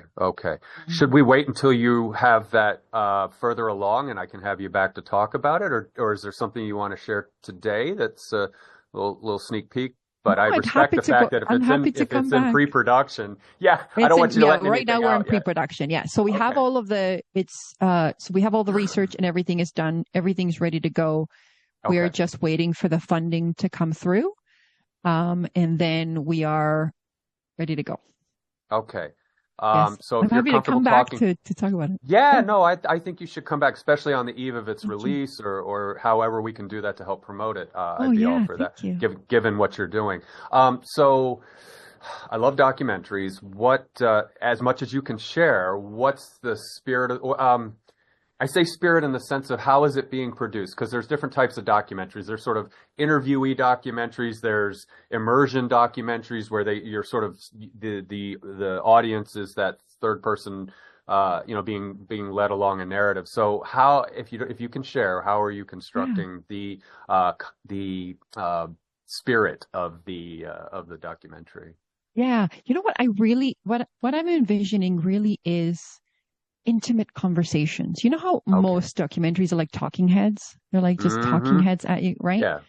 Speaker 1: Should we wait until you have that further along and I can have you back to talk about it, or is there something you want to share today that's little sneak peek? But I respect the fact that if it's in pre-production, I don't want you to let anything
Speaker 2: right now we're in
Speaker 1: yet.
Speaker 2: pre-production. Yeah. So we have all of we have all the research and everything is done. Everything's ready to go. We are just waiting for the funding to come through. And then we are ready to go.
Speaker 1: Okay.
Speaker 2: Yes.
Speaker 1: So
Speaker 2: I'm
Speaker 1: if you're
Speaker 2: happy to come back to talk about it.
Speaker 1: Yeah, no, I think you should come back, especially on the eve of its release, or however we can do that to help promote it. I'd be all for that, given what you're doing. So I love documentaries. What, as much as you can share, what's the spirit of, I say spirit in the sense of how is it being produced? Because there's different types of documentaries. There's sort of interviewee documentaries. There's immersion documentaries where you're sort of the audience is that third person, being led along a narrative. So how, if you can share, how are you constructing the spirit of the documentary?
Speaker 2: Yeah, you know what what I'm envisioning really is intimate conversations. You know how most documentaries are like talking heads? They're like just talking heads at you, right?
Speaker 1: Yeah.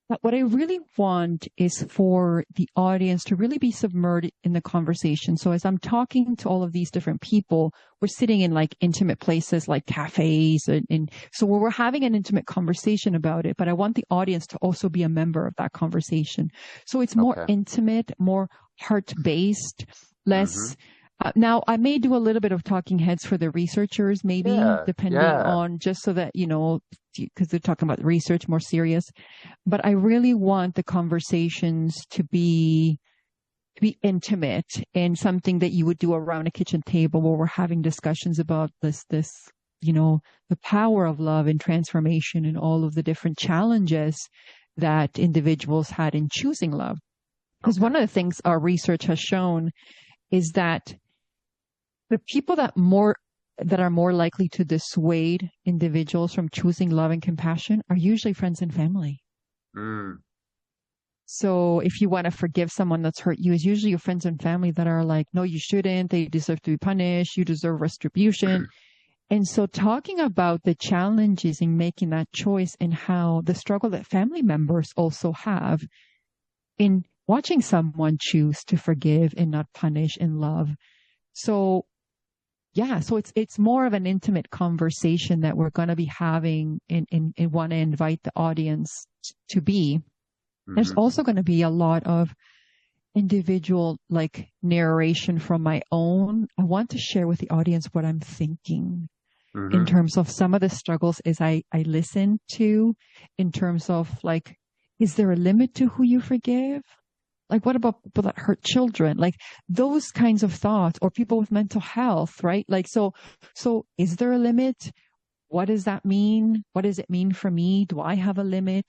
Speaker 2: But what I really want is for the audience to really be submerged in the conversation. So as I'm talking to all of these different people, we're sitting in like intimate places like cafes. And so we're having an intimate conversation about it, but I want the audience to also be a member of that conversation. So it's more intimate, more heart-based, less... now, I may do a little bit of talking heads for the researchers, maybe, depending on, just so that, because they're talking about research, more serious. But I really want the conversations to be intimate and something that you would do around a kitchen table where we're having discussions about this, the power of love and transformation and all of the different challenges that individuals had in choosing love. Because one of the things our research has shown is that the people that are more likely to dissuade individuals from choosing love and compassion are usually friends and family. So if you want to forgive someone that's hurt you, it's usually your friends and family that are like, no, you shouldn't. They deserve to be punished. You deserve retribution. And so talking about the challenges in making that choice and how the struggle that family members also have in watching someone choose to forgive and not punish and love. So it's more of an intimate conversation that we're going to be having and want to invite the audience to be. There's also going to be a lot of individual narration from my own. I want to share with the audience what I'm thinking in terms of some of the struggles as I listen to, in terms of is there a limit to who you forgive? What about people that hurt children? Those kinds of thoughts, or people with mental health, right? So is there a limit? What does that mean? What does it mean for me? Do I have a limit?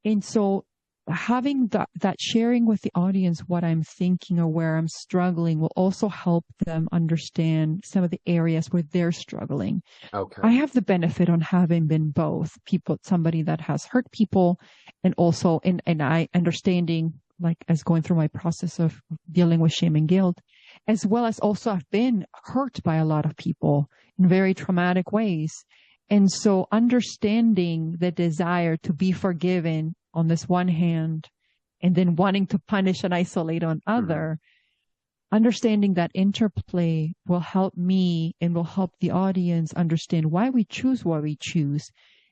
Speaker 2: And so having that sharing with the audience what I'm thinking or where I'm struggling will also help them understand some of the areas where they're struggling.
Speaker 1: Okay.
Speaker 2: I have the benefit on having been both somebody that has hurt people, and also and I understanding as going through my process of dealing with shame and guilt, as well as also I've been hurt by a lot of people in very traumatic ways. And so understanding the desire to be forgiven on this one hand, and then wanting to punish and isolate on other, understanding that interplay will help me and will help the audience understand why we choose what we choose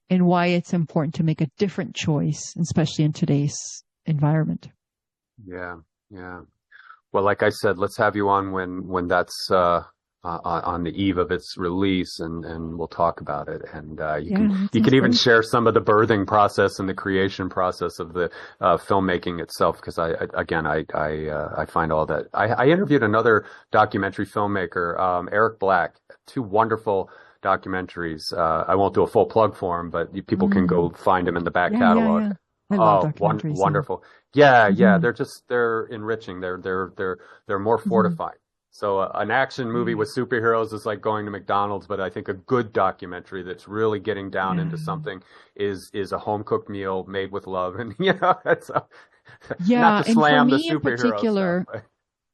Speaker 2: and why it's important to make a different choice, especially in today's environment.
Speaker 1: Yeah. Yeah. Well, like I said, let's have you on when that's on the eve of its release, and we'll talk about it. And you can even share some of the birthing process and the creation process of the filmmaking itself, because I find all that. I interviewed another documentary filmmaker, Eric Black, two wonderful documentaries. I won't do a full plug for him, but people can go find him in the back catalog.
Speaker 2: Yeah. I love documentaries.
Speaker 1: Wonderful. Yeah. They're enriching. They're more fortifying. So an action movie with superheroes is like going to McDonald's, but I think a good documentary that's really getting down into something is a home cooked meal made with love, and that's not to slam the superhero stuff.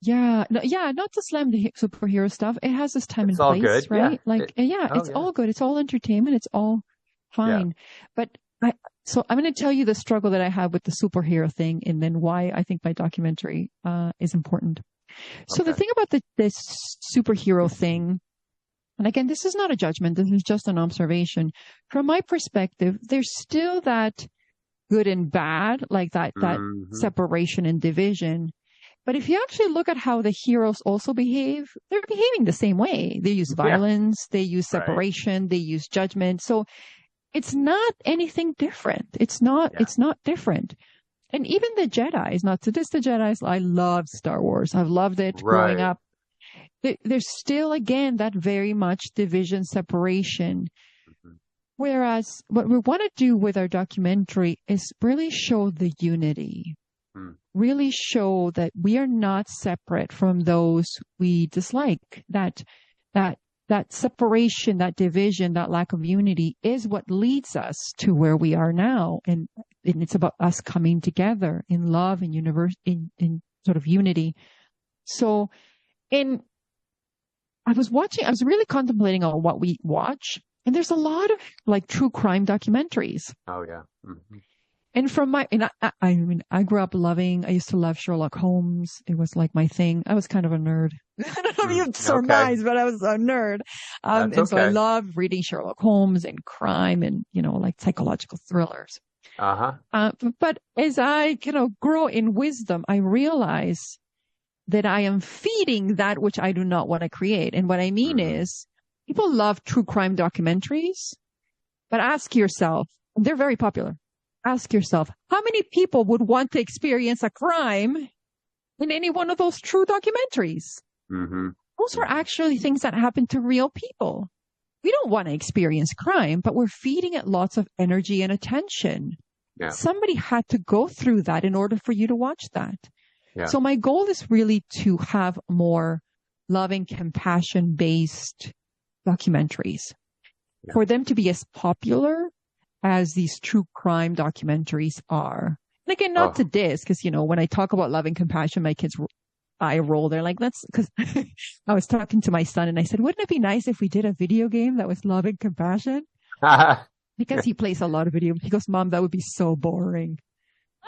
Speaker 2: Not to slam the superhero stuff. It has this time and place,
Speaker 1: good.
Speaker 2: right? It's all good. It's all entertainment. It's all fine. Yeah. But so I'm going to tell you the struggle that I have with the superhero thing, and then why I think my documentary is important. So the thing about this superhero thing, and again, this is not a judgment. This is just an observation. From my perspective, there's still that good and bad, like that separation and division. But if you actually look at how the heroes also behave, they're behaving the same way. They use violence, they use separation, they use judgment. So it's not anything different. It's not different. And even the Jedi's, not to diss the Jedi's, I loved Star Wars. I've loved it growing up. There's still, again, that very much division, separation. Whereas what we want to do with our documentary is really show the unity, really show that we are not separate from those we dislike, that separation, that division, that lack of unity is what leads us to where we are now. And it's about us coming together in love and in sort of unity. So I was really contemplating on what we watch, and there's a lot of like true crime documentaries.
Speaker 1: Oh yeah. Mm-hmm.
Speaker 2: And I grew up I used to love Sherlock Holmes. It was like my thing. I was kind of a nerd. I don't know if you'd surmise, but I was a nerd. So I love reading Sherlock Holmes and crime and, like psychological thrillers. But as I, grow in wisdom, I realize that I am feeding that which I do not want to create. And what I mean is people love true crime documentaries, but ask yourself, they're very popular. Ask yourself, how many people would want to experience a crime in any one of those true documentaries? Those are actually things that happen to real people. We don't want to experience crime, but we're feeding it lots of energy and attention. Yeah. Somebody had to go through that in order for you to watch that. Yeah. So my goal is really to have more loving, compassion-based documentaries, for them to be as popular as these true crime documentaries are. And again, not to diss, because, when I talk about love and compassion, my kids eye roll. They're like, that's because I was talking to my son and I said, wouldn't it be nice if we did a video game that was love and compassion? Because he plays a lot of video. He goes, Mom, that would be so boring.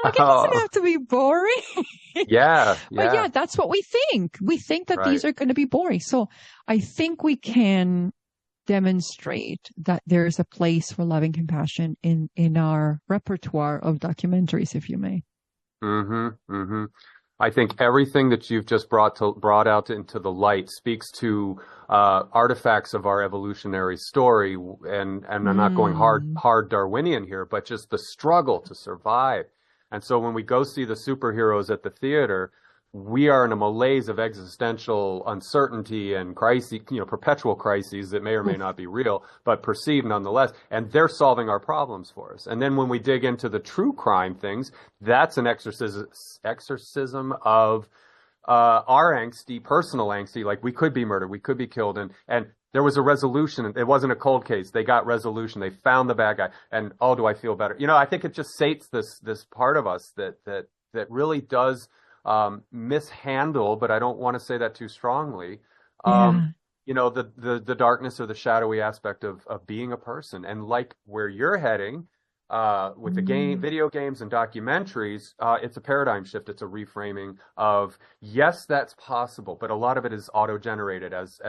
Speaker 2: Like, it doesn't have to be boring.
Speaker 1: Yeah.
Speaker 2: But yeah, that's what we think. We think that these are going to be boring. So I think we can demonstrate that there's a place for love and compassion in our repertoire of documentaries, if you may.
Speaker 1: I think everything that you've just brought out into the light speaks to artifacts of our evolutionary story, and I'm not going hard Darwinian here, but just the struggle to survive. And so when we go see the superheroes at the theater, we are in a malaise of existential uncertainty and crises, perpetual crises that may or may not be real, but perceived nonetheless. And they're solving our problems for us. And then when we dig into the true crime things, that's an exorcism of our angsty, personal angsty. Like, we could be murdered, we could be killed, and there was a resolution. It wasn't a cold case. They got resolution. They found the bad guy. And do I feel better? I think it just sates this part of us that really does mishandle, but I don't want to say that too strongly, the darkness or the shadowy aspect of being a person. And like where you're heading, with the video games and documentaries, it's a paradigm shift. It's a reframing of, yes, that's possible, but a lot of it is auto-generated as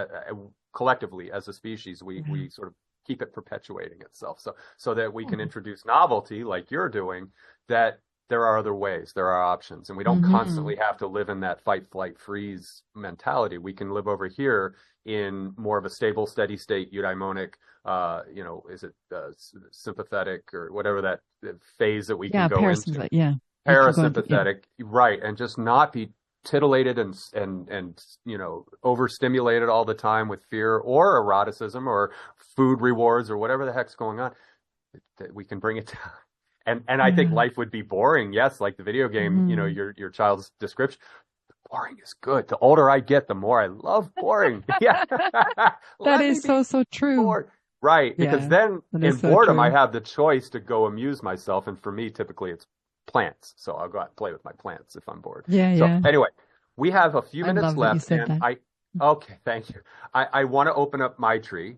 Speaker 1: collectively as a species. We sort of keep it perpetuating itself, so that we can introduce novelty, like you're doing, that there are other ways, there are options, and we don't constantly have to live in that fight, flight, freeze mentality. We can live over here in more of a stable, steady state, eudaimonic, is it sympathetic or whatever that phase that we can go into?
Speaker 2: Yeah,
Speaker 1: parasympathetic, right, and just not be titillated and overstimulated all the time with fear or eroticism or food rewards or whatever the heck's going on. That we can bring it down. And I think life would be boring. Yes, like the video game, your child's description. Boring is good. The older I get, the more I love boring. Yeah.
Speaker 2: That is so true.
Speaker 1: Bored. Right. Because then in boredom, I have the choice to go amuse myself. And for me, typically it's plants. So I'll go out and play with my plants if I'm bored.
Speaker 2: Yeah.
Speaker 1: Anyway, we have a few minutes left. Okay, thank you. I want to open up Maitri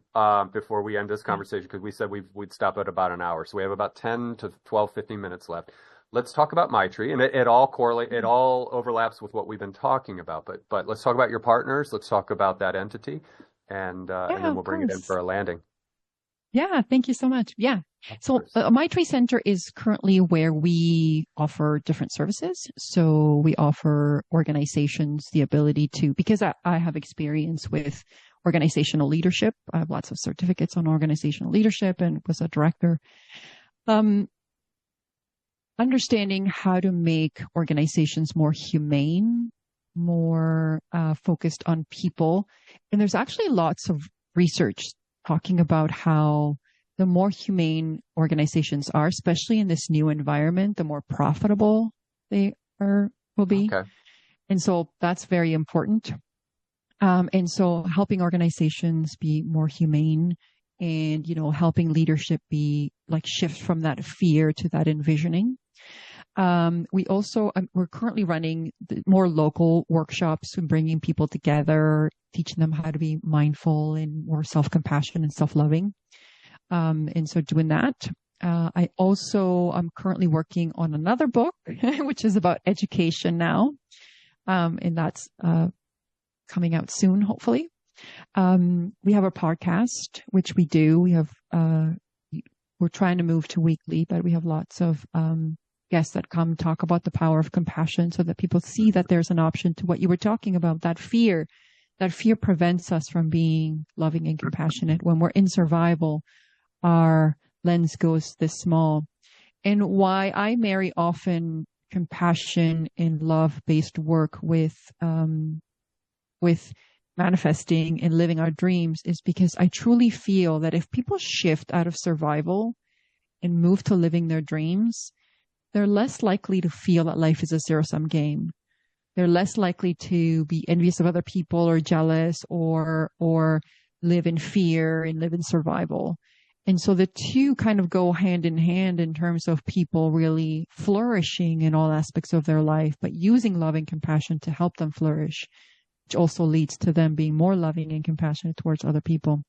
Speaker 1: before we end this conversation, because we said we'd stop at about an hour. So we have about 10 to 12, 15 minutes left. Let's talk about Maitri, and it all overlaps with what we've been talking about. But let's talk about your partners. Let's talk about that entity, and then we'll bring it in for a landing.
Speaker 2: Yeah, thank you so much. Yeah. So Maitri Center is currently where we offer different services. So we offer organizations the ability to, because I have experience with organizational leadership. I have lots of certificates on organizational leadership and was a director. Understanding how to make organizations more humane, more focused on people. And there's actually lots of research talking about how the more humane organizations are, especially in this new environment, the more profitable they will be. Okay. And so that's very important. And so helping organizations be more humane and, helping leadership be like shift from that fear to that envisioning. We're currently running more local workshops and bringing people together, teaching them how to be mindful and more self-compassion and self-loving. And so doing that. I'm currently working on another book, which is about education now. And that's, coming out soon, hopefully. We have a podcast, which we do. We're trying to move to weekly, but we have lots of, guests that come talk about the power of compassion so that people see that there's an option to what you were talking about, that fear prevents us from being loving and compassionate. When we're in survival, our lens goes this small. And why I marry often compassion and love-based work with manifesting and living our dreams is because I truly feel that if people shift out of survival and move to living their dreams, they're less likely to feel that life is a zero-sum game. They're less likely to be envious of other people or jealous or live in fear and live in survival. And so the two kind of go hand in hand in terms of people really flourishing in all aspects of their life, but using love and compassion to help them flourish, which also leads to them being more loving and compassionate towards other people.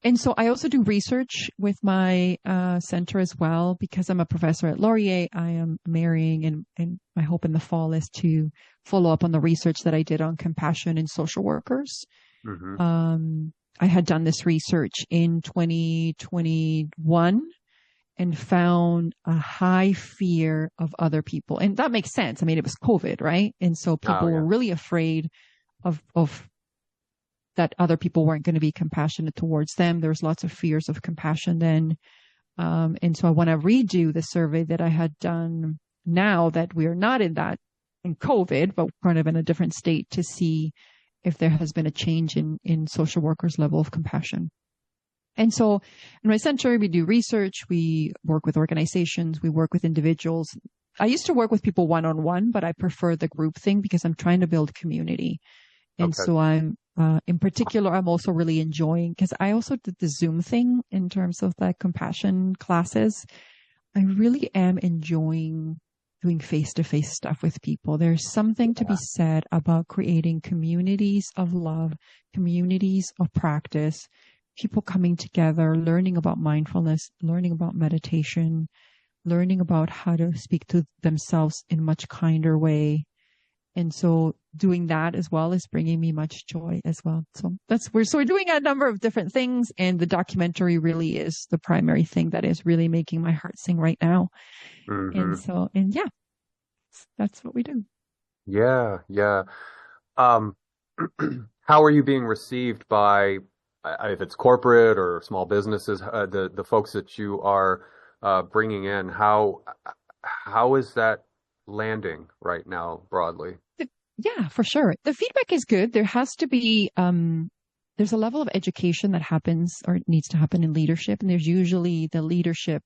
Speaker 2: And so I also do research with my center as well, because I'm a professor at Laurier. I am marrying, and my hope in the fall is to follow up on the research that I did on compassion in social workers. I had done this research in 2021 and found a high fear of other people. And that makes sense. I mean, it was COVID, right? And so people were really afraid of that other people weren't going to be compassionate towards them. There's lots of fears of compassion then. And so I want to redo the survey that I had done now that we are not in COVID, but kind of in a different state, to see if there has been a change in social workers' level of compassion. And so in my center, we do research, we work with organizations, we work with individuals. I used to work with people one-on-one, but I prefer the group thing because I'm trying to build community. And so I'm, in particular, I'm also really enjoying, because I also did the Zoom thing in terms of the compassion classes. I really am enjoying doing face-to-face stuff with people. There's something to be said about creating communities of love, communities of practice, people coming together, learning about mindfulness, learning about meditation, learning about how to speak to themselves in a much kinder way. And so doing that as well is bringing me much joy as well. So we're doing a number of different things, and the documentary really is the primary thing that is really making my heart sing right now. And yeah, that's what we do.
Speaker 1: Yeah. How are you being received by, if it's corporate or small businesses, the folks that you are bringing in? How is that landing right now broadly?
Speaker 2: Yeah, for sure. The feedback is good. There has to be, there's a level of education that happens or needs to happen in leadership. And there's usually the leadership,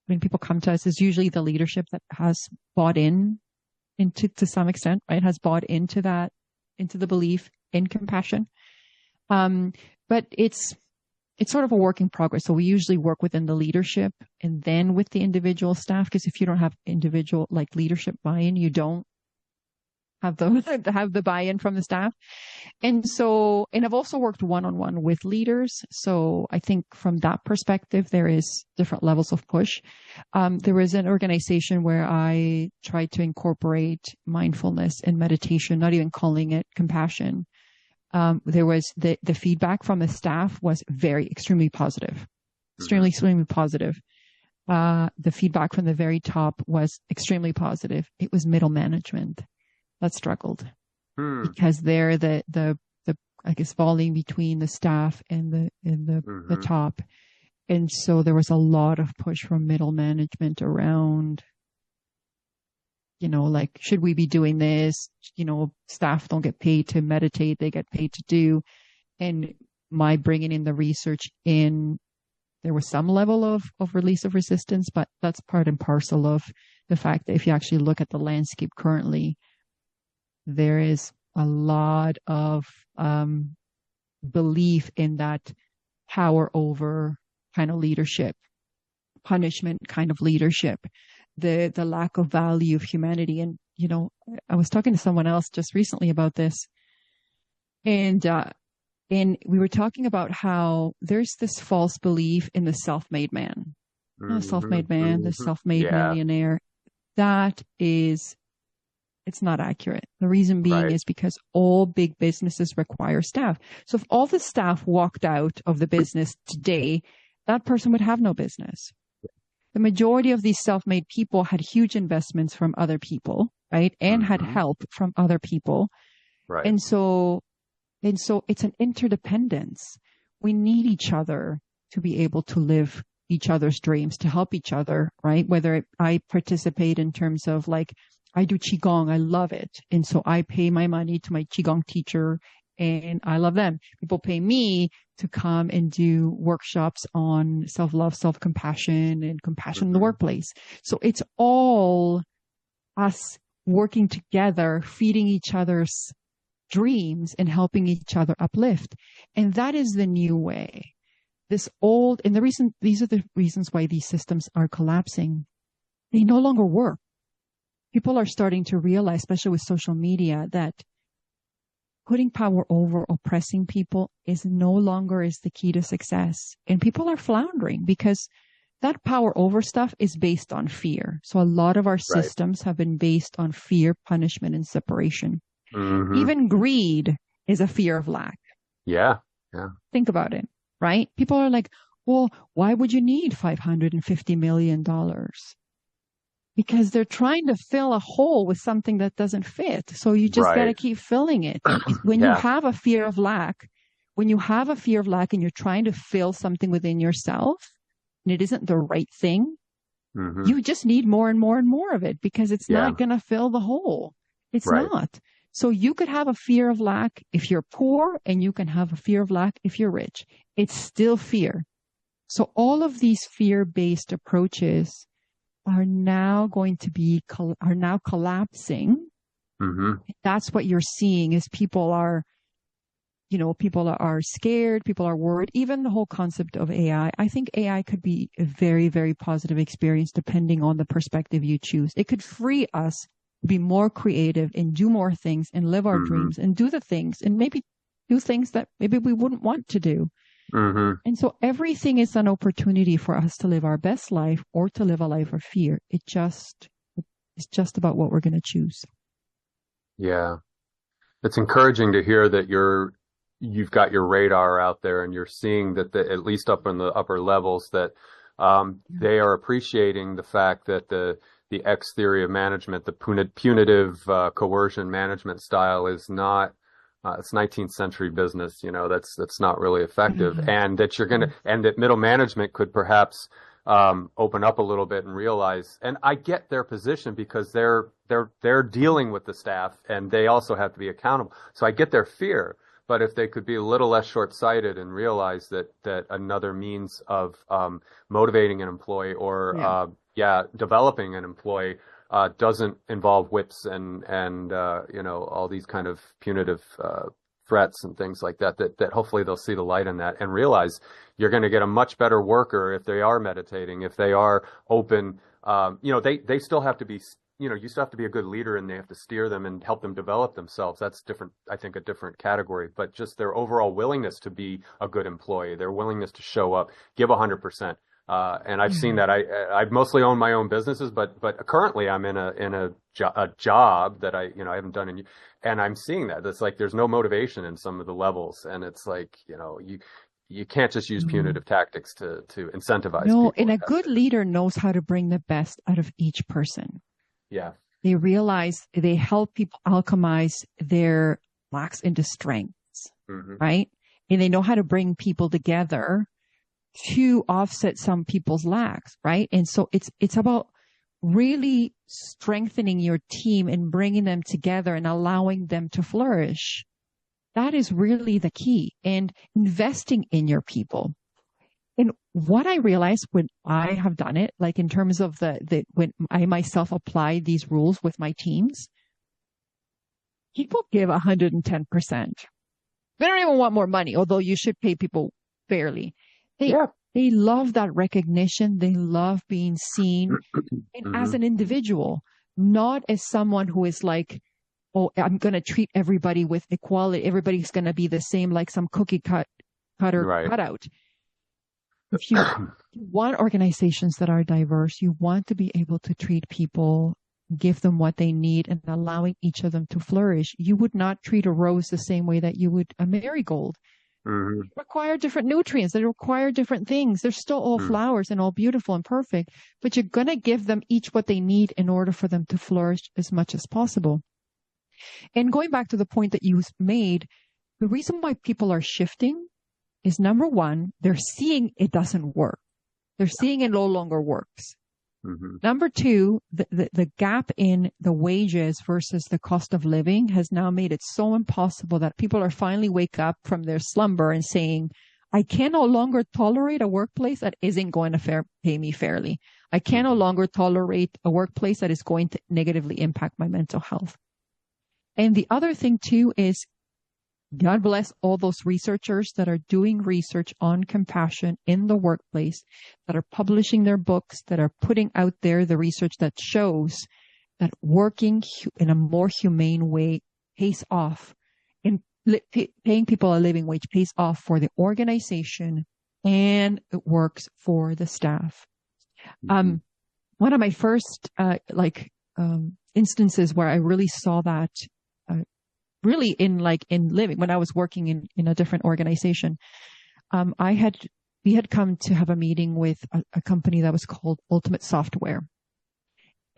Speaker 2: when people come to us, is usually the leadership that has bought into to some extent, right? Has bought into that, into the belief in compassion. But it's sort of a work in progress. So we usually work within the leadership and then with the individual staff, because if you don't have individual like leadership buy-in, you don't have the buy-in from the staff. And I've also worked one-on-one with leaders. So I think from that perspective, there is different levels of push. There was an organization where I tried to incorporate mindfulness and meditation, not even calling it compassion. There was the feedback from the staff was extremely positive, extremely positive. The feedback from the very top was extremely positive. It was middle management that struggled because they're the I guess falling between the staff and the top. And so there was a lot of push from middle management around, like, should we be doing this? Staff don't get paid to meditate. They get paid to do. And my bringing in the research there was some level of release of resistance, but that's part and parcel of the fact that if you actually look at the landscape currently, there is a lot of belief in that power over kind of leadership, punishment kind of leadership, the lack of value of humanity. And, I was talking to someone else just recently about this, and we were talking about how there's this false belief in the self-made man, the self-made man, the self-made millionaire. It's not accurate. The reason being is because all big businesses require staff. So if all the staff walked out of the business today, that person would have no business. The majority of these self-made people had huge investments from other people, right? And had help from other people. Right. And so it's an interdependence. We need each other to be able to live each other's dreams, to help each other, right? Whether I participate in terms of like, I do Qigong. I love it. And so I pay my money to my Qigong teacher and I love them. People pay me to come and do workshops on self-love, self-compassion and compassion in the workplace. So it's all us working together, feeding each other's dreams and helping each other uplift. And that is the new way. These are the reasons why these systems are collapsing. They no longer work. People are starting to realize, especially with social media, that putting power over oppressing people is no longer the key to success. And people are floundering because that power over stuff is based on fear. So a lot of our systems have been based on fear, punishment, and separation. Even greed is a fear of lack. Yeah. Think about it, right? People are like, well, why would you need $550 million? Because they're trying to fill a hole with something that doesn't fit. So you just got to keep filling it. When you have a fear of lack, and you're trying to fill something within yourself and it isn't the right thing, you just need more and more and more of it because it's not going to fill the hole. It's not. So you could have a fear of lack if you're poor and you can have a fear of lack if you're rich. It's still fear. So all of these fear-based approaches are now collapsing. That's what you're seeing is people are, people are scared, people are worried, even the whole concept of AI. I think AI could be a very, very positive experience depending on the perspective you choose. It could free us to be more creative and do more things and live our dreams and do the things and maybe do things that maybe we wouldn't want to do. And so everything is an opportunity for us to live our best life or to live a life of fear. It's just about what we're going to choose.
Speaker 1: Yeah. It's encouraging to hear that you've got your radar out there and you're seeing that at least up in the upper levels that they are appreciating the fact that the X theory of management, the punitive coercion management style is not it's 19th century business, that's not really effective. And that and that middle management could perhaps open up a little bit and realize, and I get their position because they're dealing with the staff and they also have to be accountable. So I get their fear, but if they could be a little less short-sighted and realize that another means of motivating an employee or developing an employee doesn't involve whips and all these kind of punitive threats and things like that hopefully they'll see the light in that and realize you're going to get a much better worker if they are meditating, if they are open. They still have to be, you still have to be a good leader and they have to steer them and help them develop themselves. That's different, I think, a different category, but just their overall willingness to be a good employee, their willingness to show up, give 100%. And I've seen that. I've mostly owned my own businesses, but currently I'm in a job that I haven't done and I'm seeing that. It's like there's no motivation in some of the levels, and it's like you can't just use punitive tactics to incentivize.
Speaker 2: No,
Speaker 1: people.
Speaker 2: and a good leader knows how to bring the best out of each person.
Speaker 1: Yeah,
Speaker 2: they realize they help people alchemize their lacks into strengths, right? And they know how to bring people together to offset some people's lacks, right? And so it's about really strengthening your team and bringing them together and allowing them to flourish. That is really the key, and investing in your people. And what I realized when I have done it, like in terms of when I myself apply these rules with my teams, people give 110%. They don't even want more money, although you should pay people fairly. They love that recognition. They love being seen and as an individual, not as someone who is like, oh, I'm going to treat everybody with equality. Everybody's going to be the same, like some cookie cutter cutout. If you want organizations that are diverse, you want to be able to treat people, give them what they need, and allowing each of them to flourish. You would not treat a rose the same way that you would a marigold. They require different nutrients. They require different things. They're still all flowers and all beautiful and perfect, but you're going to give them each what they need in order for them to flourish as much as possible. And going back to the point that you made, the reason why people are shifting is, number one, they're seeing it doesn't work. They're seeing it no longer works. Number two, the gap in the wages versus the cost of living has now made it so impossible that people are finally wake up from their slumber and saying, I can no longer tolerate a workplace that isn't going to pay me fairly. I can no longer tolerate a workplace that is going to negatively impact my mental health. And the other thing too is, God bless all those researchers that are doing research on compassion in the workplace, that are publishing their books, that are putting out there the research that shows that working in a more humane way pays off, and paying people a living wage pays off for the organization, and it works for the staff. One of my first instances where I really saw that really in living, when I was working in a different organization, we had come to have a meeting with a company that was called Ultimate Software.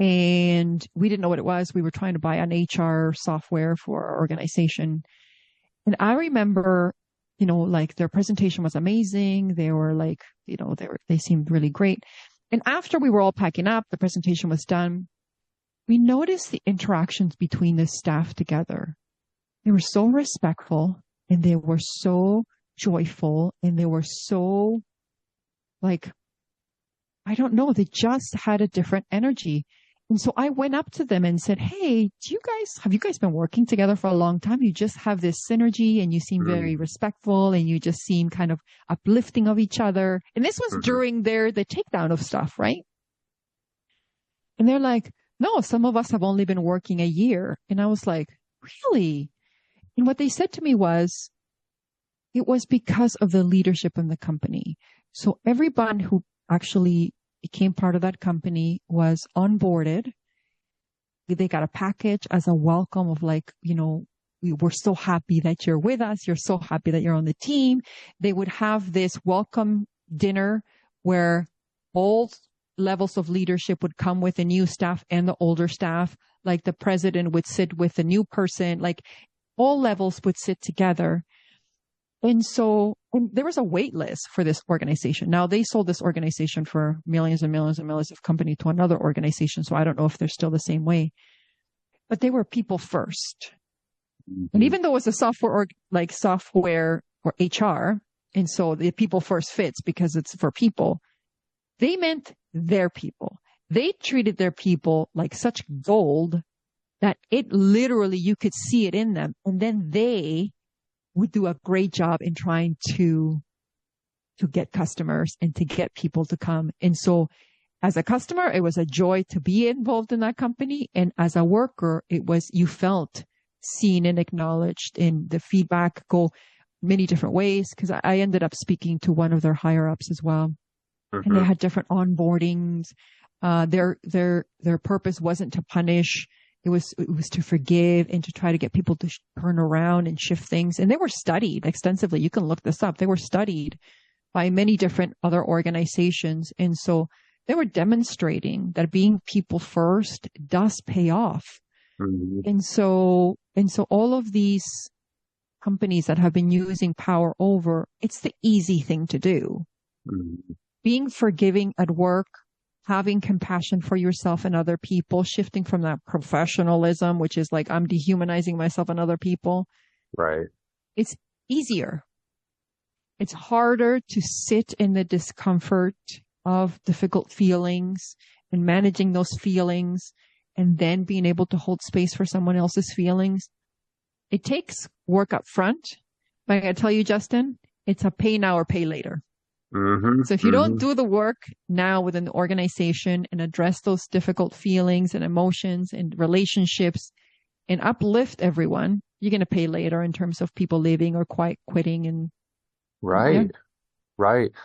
Speaker 2: And we didn't know what it was. We were trying to buy an HR software for our organization. And I remember, their presentation was amazing. They were they seemed really great. And after we were all packing up, the presentation was done, we noticed the interactions between the staff together. They were so respectful, and they were so joyful, and they were so I don't know, they just had a different energy. And so I went up to them and said, hey, have you guys been working together for a long time? You just have this synergy and you seem very respectful and you just seem kind of uplifting of each other. And this was during the takedown of stuff, right? And they're like, no, some of us have only been working a year. And I was like, really? And what they said to me was, it was because of the leadership in the company. So everyone who actually became part of that company was onboarded. They got a package as a welcome of like, we're so happy that you're with us. You're so happy that you're on the team. They would have this welcome dinner where all levels of leadership would come with the new staff and the older staff. Like the president would sit with the new person, like all levels would sit together. And there was a wait list for this organization. Now they sold this organization for millions and millions and millions of company to another organization. So I don't know if they're still the same way, but they were people first. And even though it was a software or HR, and so the people first fits because it's for people, they meant their people. They treated their people like such gold that it literally, you could see it in them. And then they would do a great job in trying to get customers and to get people to come. And so as a customer, it was a joy to be involved in that company. And as a worker, you felt seen and acknowledged, and the feedback go many different ways. Cause I ended up speaking to one of their higher ups as well. And they had different onboardings. Their purpose wasn't to punish. It was to forgive and to try to get people to turn around and shift things. And they were studied extensively. You can look this up. They were studied by many different other organizations. And so they were demonstrating that being people first does pay off. And so all of these companies that have been using power over, it's the easy thing to do. Being forgiving at work, having compassion for yourself and other people, shifting from that professionalism, which is like, I'm dehumanizing myself and other people.
Speaker 1: Right.
Speaker 2: It's easier. It's harder to sit in the discomfort of difficult feelings and managing those feelings and then being able to hold space for someone else's feelings. It takes work up front. But I gotta tell you, Justin, it's a pay now or pay later. So if you don't do the work now within the organization and address those difficult feelings and emotions and relationships and uplift everyone, you're going to pay later in terms of people leaving or quitting. And
Speaker 1: right.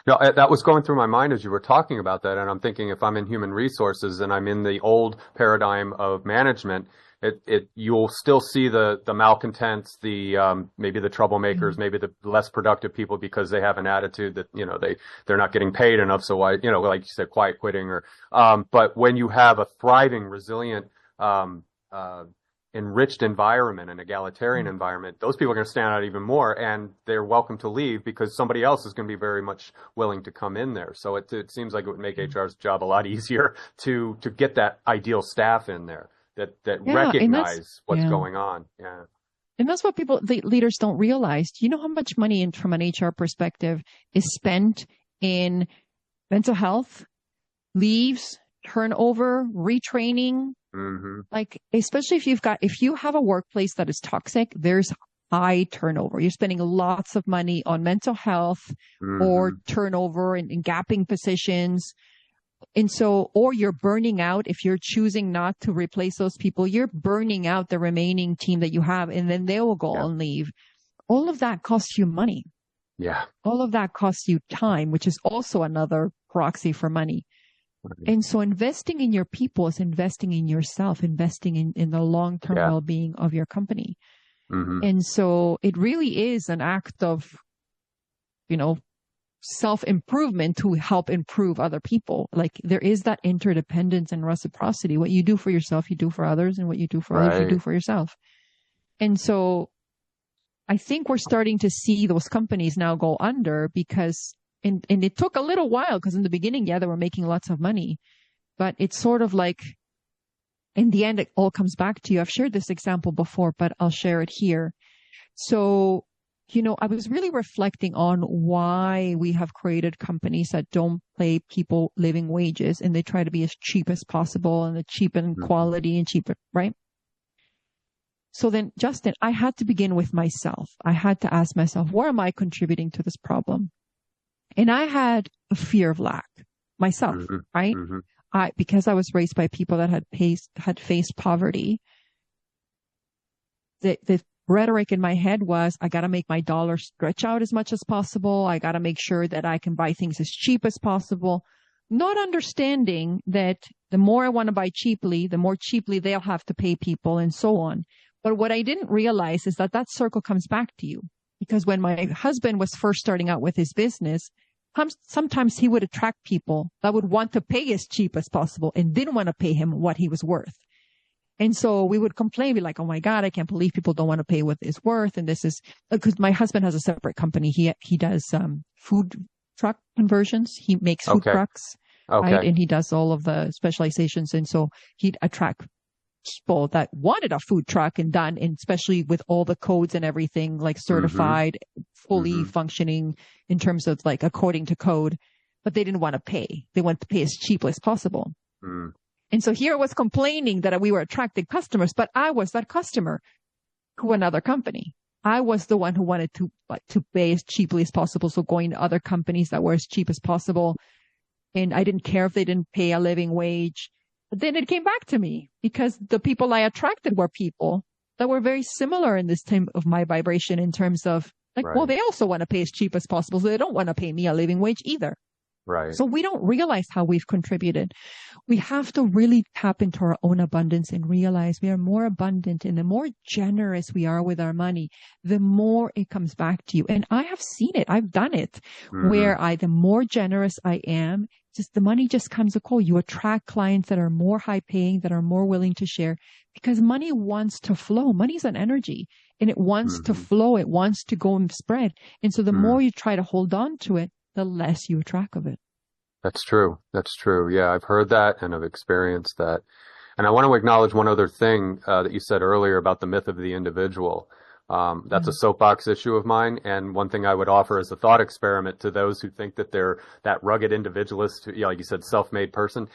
Speaker 1: No, that was going through my mind as you were talking about that. And I'm thinking, if I'm in human resources and I'm in the old paradigm of management, you'll still see the malcontents, maybe the troublemakers, maybe the less productive people because they have an attitude that, they're not getting paid enough. So why, like you said, quiet quitting but when you have a thriving, resilient, enriched environment, an egalitarian environment, those people are going to stand out even more, and they're welcome to leave because somebody else is going to be very much willing to come in there. So it seems like it would make HR's job a lot easier to get that ideal staff in there. That recognize what's going on. Yeah.
Speaker 2: And that's what the leaders don't realize. Do you know how much money from an HR perspective is spent in mental health, leaves, turnover, retraining? Like, especially if you have a workplace that is toxic, there's high turnover. You're spending lots of money on mental health or turnover and gapping positions. And so, or you're burning out. If you're choosing not to replace those people, you're burning out the remaining team that you have, and then they will go and leave. All of that costs you money.
Speaker 1: Yeah.
Speaker 2: All of that costs you time, which is also another proxy for money. Right. And so investing in your people is investing in yourself, investing in the long-term well-being of your company. And so it really is an act of, self-improvement to help improve other people. Like, there is that interdependence and reciprocity. What you do for yourself, you do for others, and what you do for others, you do for yourself. And so I think we're starting to see those companies now go under because, and it took a little while because in the beginning, they were making lots of money, but it's sort of like, in the end, it all comes back to you. I've shared this example before, but I'll share it here. So I was really reflecting on why we have created companies that don't pay people living wages and they try to be as cheap as possible and the cheap in quality and cheaper, right? So then, Justin, I had to begin with myself. I had to ask myself, where am I contributing to this problem? And I had a fear of lack myself, right? Because I was raised by people that had faced poverty. The rhetoric in my head was, I got to make my dollar stretch out as much as possible. I got to make sure that I can buy things as cheap as possible. Not understanding that the more I want to buy cheaply, the more cheaply they'll have to pay people and so on. But what I didn't realize is that circle comes back to you. Because when my husband was first starting out with his business, sometimes he would attract people that would want to pay as cheap as possible and didn't want to pay him what he was worth. And so we would complain, be like, oh my God, I can't believe people don't want to pay what it's worth. And this is because my husband has a separate company. He does food truck conversions. He makes food trucks, right? And he does all of the specializations. And so he'd attract people that wanted a food truck and done, and especially with all the codes and everything, like certified, fully functioning in terms of like according to code, but they didn't want to pay. They wanted to pay as cheaply as possible. And so here I was complaining that we were attracting customers, but I was that customer to another company. I was the one who wanted to pay as cheaply as possible. So going to other companies that were as cheap as possible. And I didn't care if they didn't pay a living wage. But then it came back to me because the people I attracted were people that were very similar in this time of my vibration in terms of like, well, they also want to pay as cheap as possible. So they don't want to pay me a living wage either.
Speaker 1: Right.
Speaker 2: So we don't realize how we've contributed. We have to really tap into our own abundance and realize we are more abundant, and the more generous we are with our money, the more it comes back to you. And I have seen it. I've done it where the more generous I am, just the money just comes a call. You attract clients that are more high paying, that are more willing to share, because money wants to flow. Money's an energy and it wants to flow. It wants to go and spread. And so the more you try to hold on to it, the less you attract of it.
Speaker 1: That's true. That's true. Yeah, I've heard that and I've experienced that. And I want to acknowledge one other thing that you said earlier about the myth of the individual. That's a soapbox issue of mine. And one thing I would offer as a thought experiment to those who think that they're that rugged individualist, like you said, self-made person.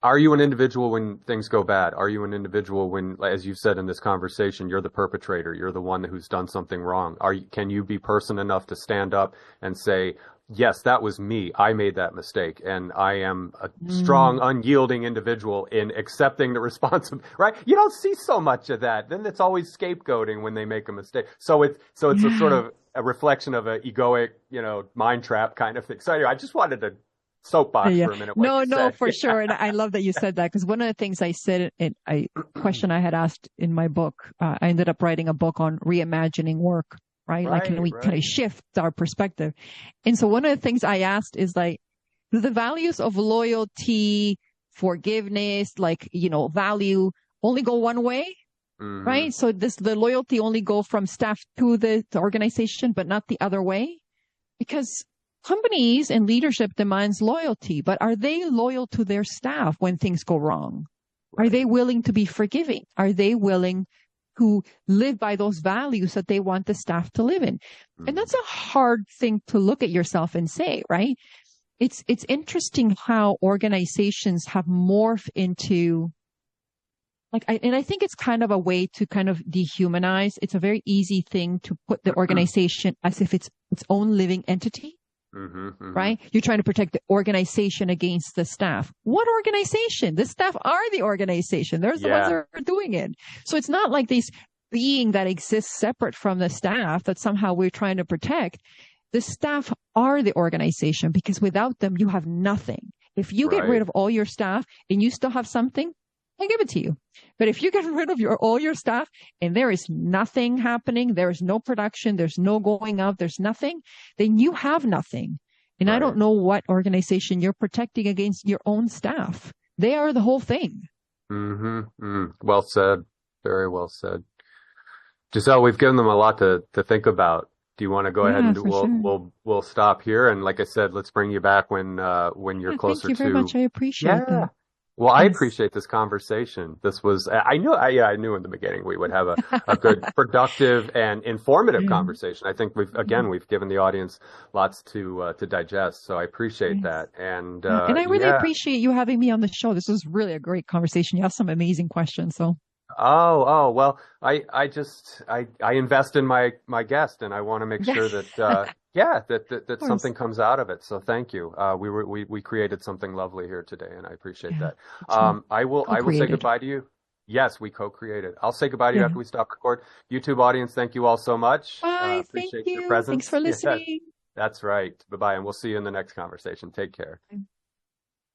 Speaker 1: Are you an individual when things go bad? Are you an individual when, as you said in this conversation, you're the perpetrator, you're the one who's done something wrong? Can you be person enough to stand up and say, yes, that was me. I made that mistake, and I am a strong, unyielding individual in accepting the responsibility, right? You don't see so much of that. Then it's always scapegoating when they make a mistake. So it's a sort of a reflection of an egoic, mind trap kind of thing. So anyway, I just wanted to soapbox for a minute.
Speaker 2: No, for sure. And I love that you said that, because one of the things I said in a question I had asked in my book, I ended up writing a book on reimagining work, right? Like, can we kind of shift our perspective? And so one of the things I asked is like, do the values of loyalty, forgiveness, value only go one way? Right? So does the loyalty only go from staff to the organization, but not the other way? Because companies and leadership demands loyalty, but are they loyal to their staff when things go wrong? Are they willing to be forgiving? Are they willing to live by those values that they want the staff to live in? And that's a hard thing to look at yourself and say, right? It's interesting how organizations have morphed into and I think it's kind of a way to kind of dehumanize. It's a very easy thing to put the organization as if it's its own living entity. Right? You're trying to protect the organization against the staff. What organization? The staff are the organization. They're the ones that are doing it. So it's not like this being that exists separate from the staff that somehow we're trying to protect. The staff are the organization, because without them, you have nothing. If you get rid of all your staff and you still have something, I give it to you. But if you get rid of all your staff and there is nothing happening, there is no production, there's no going out, there's nothing, then you have nothing. And I don't know what organization you're protecting against your own staff. They are the whole thing.
Speaker 1: Well said. Very well said. Gissele, we've given them a lot to think about. Do you want to go ahead and we'll stop here? And like I said, let's bring you back when you're closer to.
Speaker 2: Thank you very much. I appreciate that.
Speaker 1: Well, I
Speaker 2: Yes.
Speaker 1: appreciate this conversation. This was, I knew in the beginning we would have a good, productive and informative
Speaker 2: Yeah.
Speaker 1: conversation. I think we've given the audience lots to digest. So I appreciate
Speaker 2: Yes.
Speaker 1: that. And,
Speaker 2: Yeah. And I really
Speaker 1: yeah.
Speaker 2: appreciate you having me on the show. This was really a great conversation. You have some amazing questions. So,
Speaker 1: Well, I invest in my guest and I want to make
Speaker 2: yeah,
Speaker 1: sure that, yeah,
Speaker 2: of
Speaker 1: that
Speaker 2: course.
Speaker 1: something comes out of it. So thank you. We created something lovely here today and I appreciate
Speaker 2: Yeah.
Speaker 1: that.
Speaker 2: Me too.
Speaker 1: I will say
Speaker 2: Co-created.
Speaker 1: goodbye to you. Yes, we co-created. I'll say goodbye to you
Speaker 2: Yeah.
Speaker 1: after we stop record. YouTube audience, thank you all so much.
Speaker 2: Bye. Thank
Speaker 1: Appreciate your
Speaker 2: you. Thanks
Speaker 1: presence.
Speaker 2: for
Speaker 1: Yeah,
Speaker 2: listening.
Speaker 1: that's right. Bye bye. And we'll see you in the next conversation. Take care.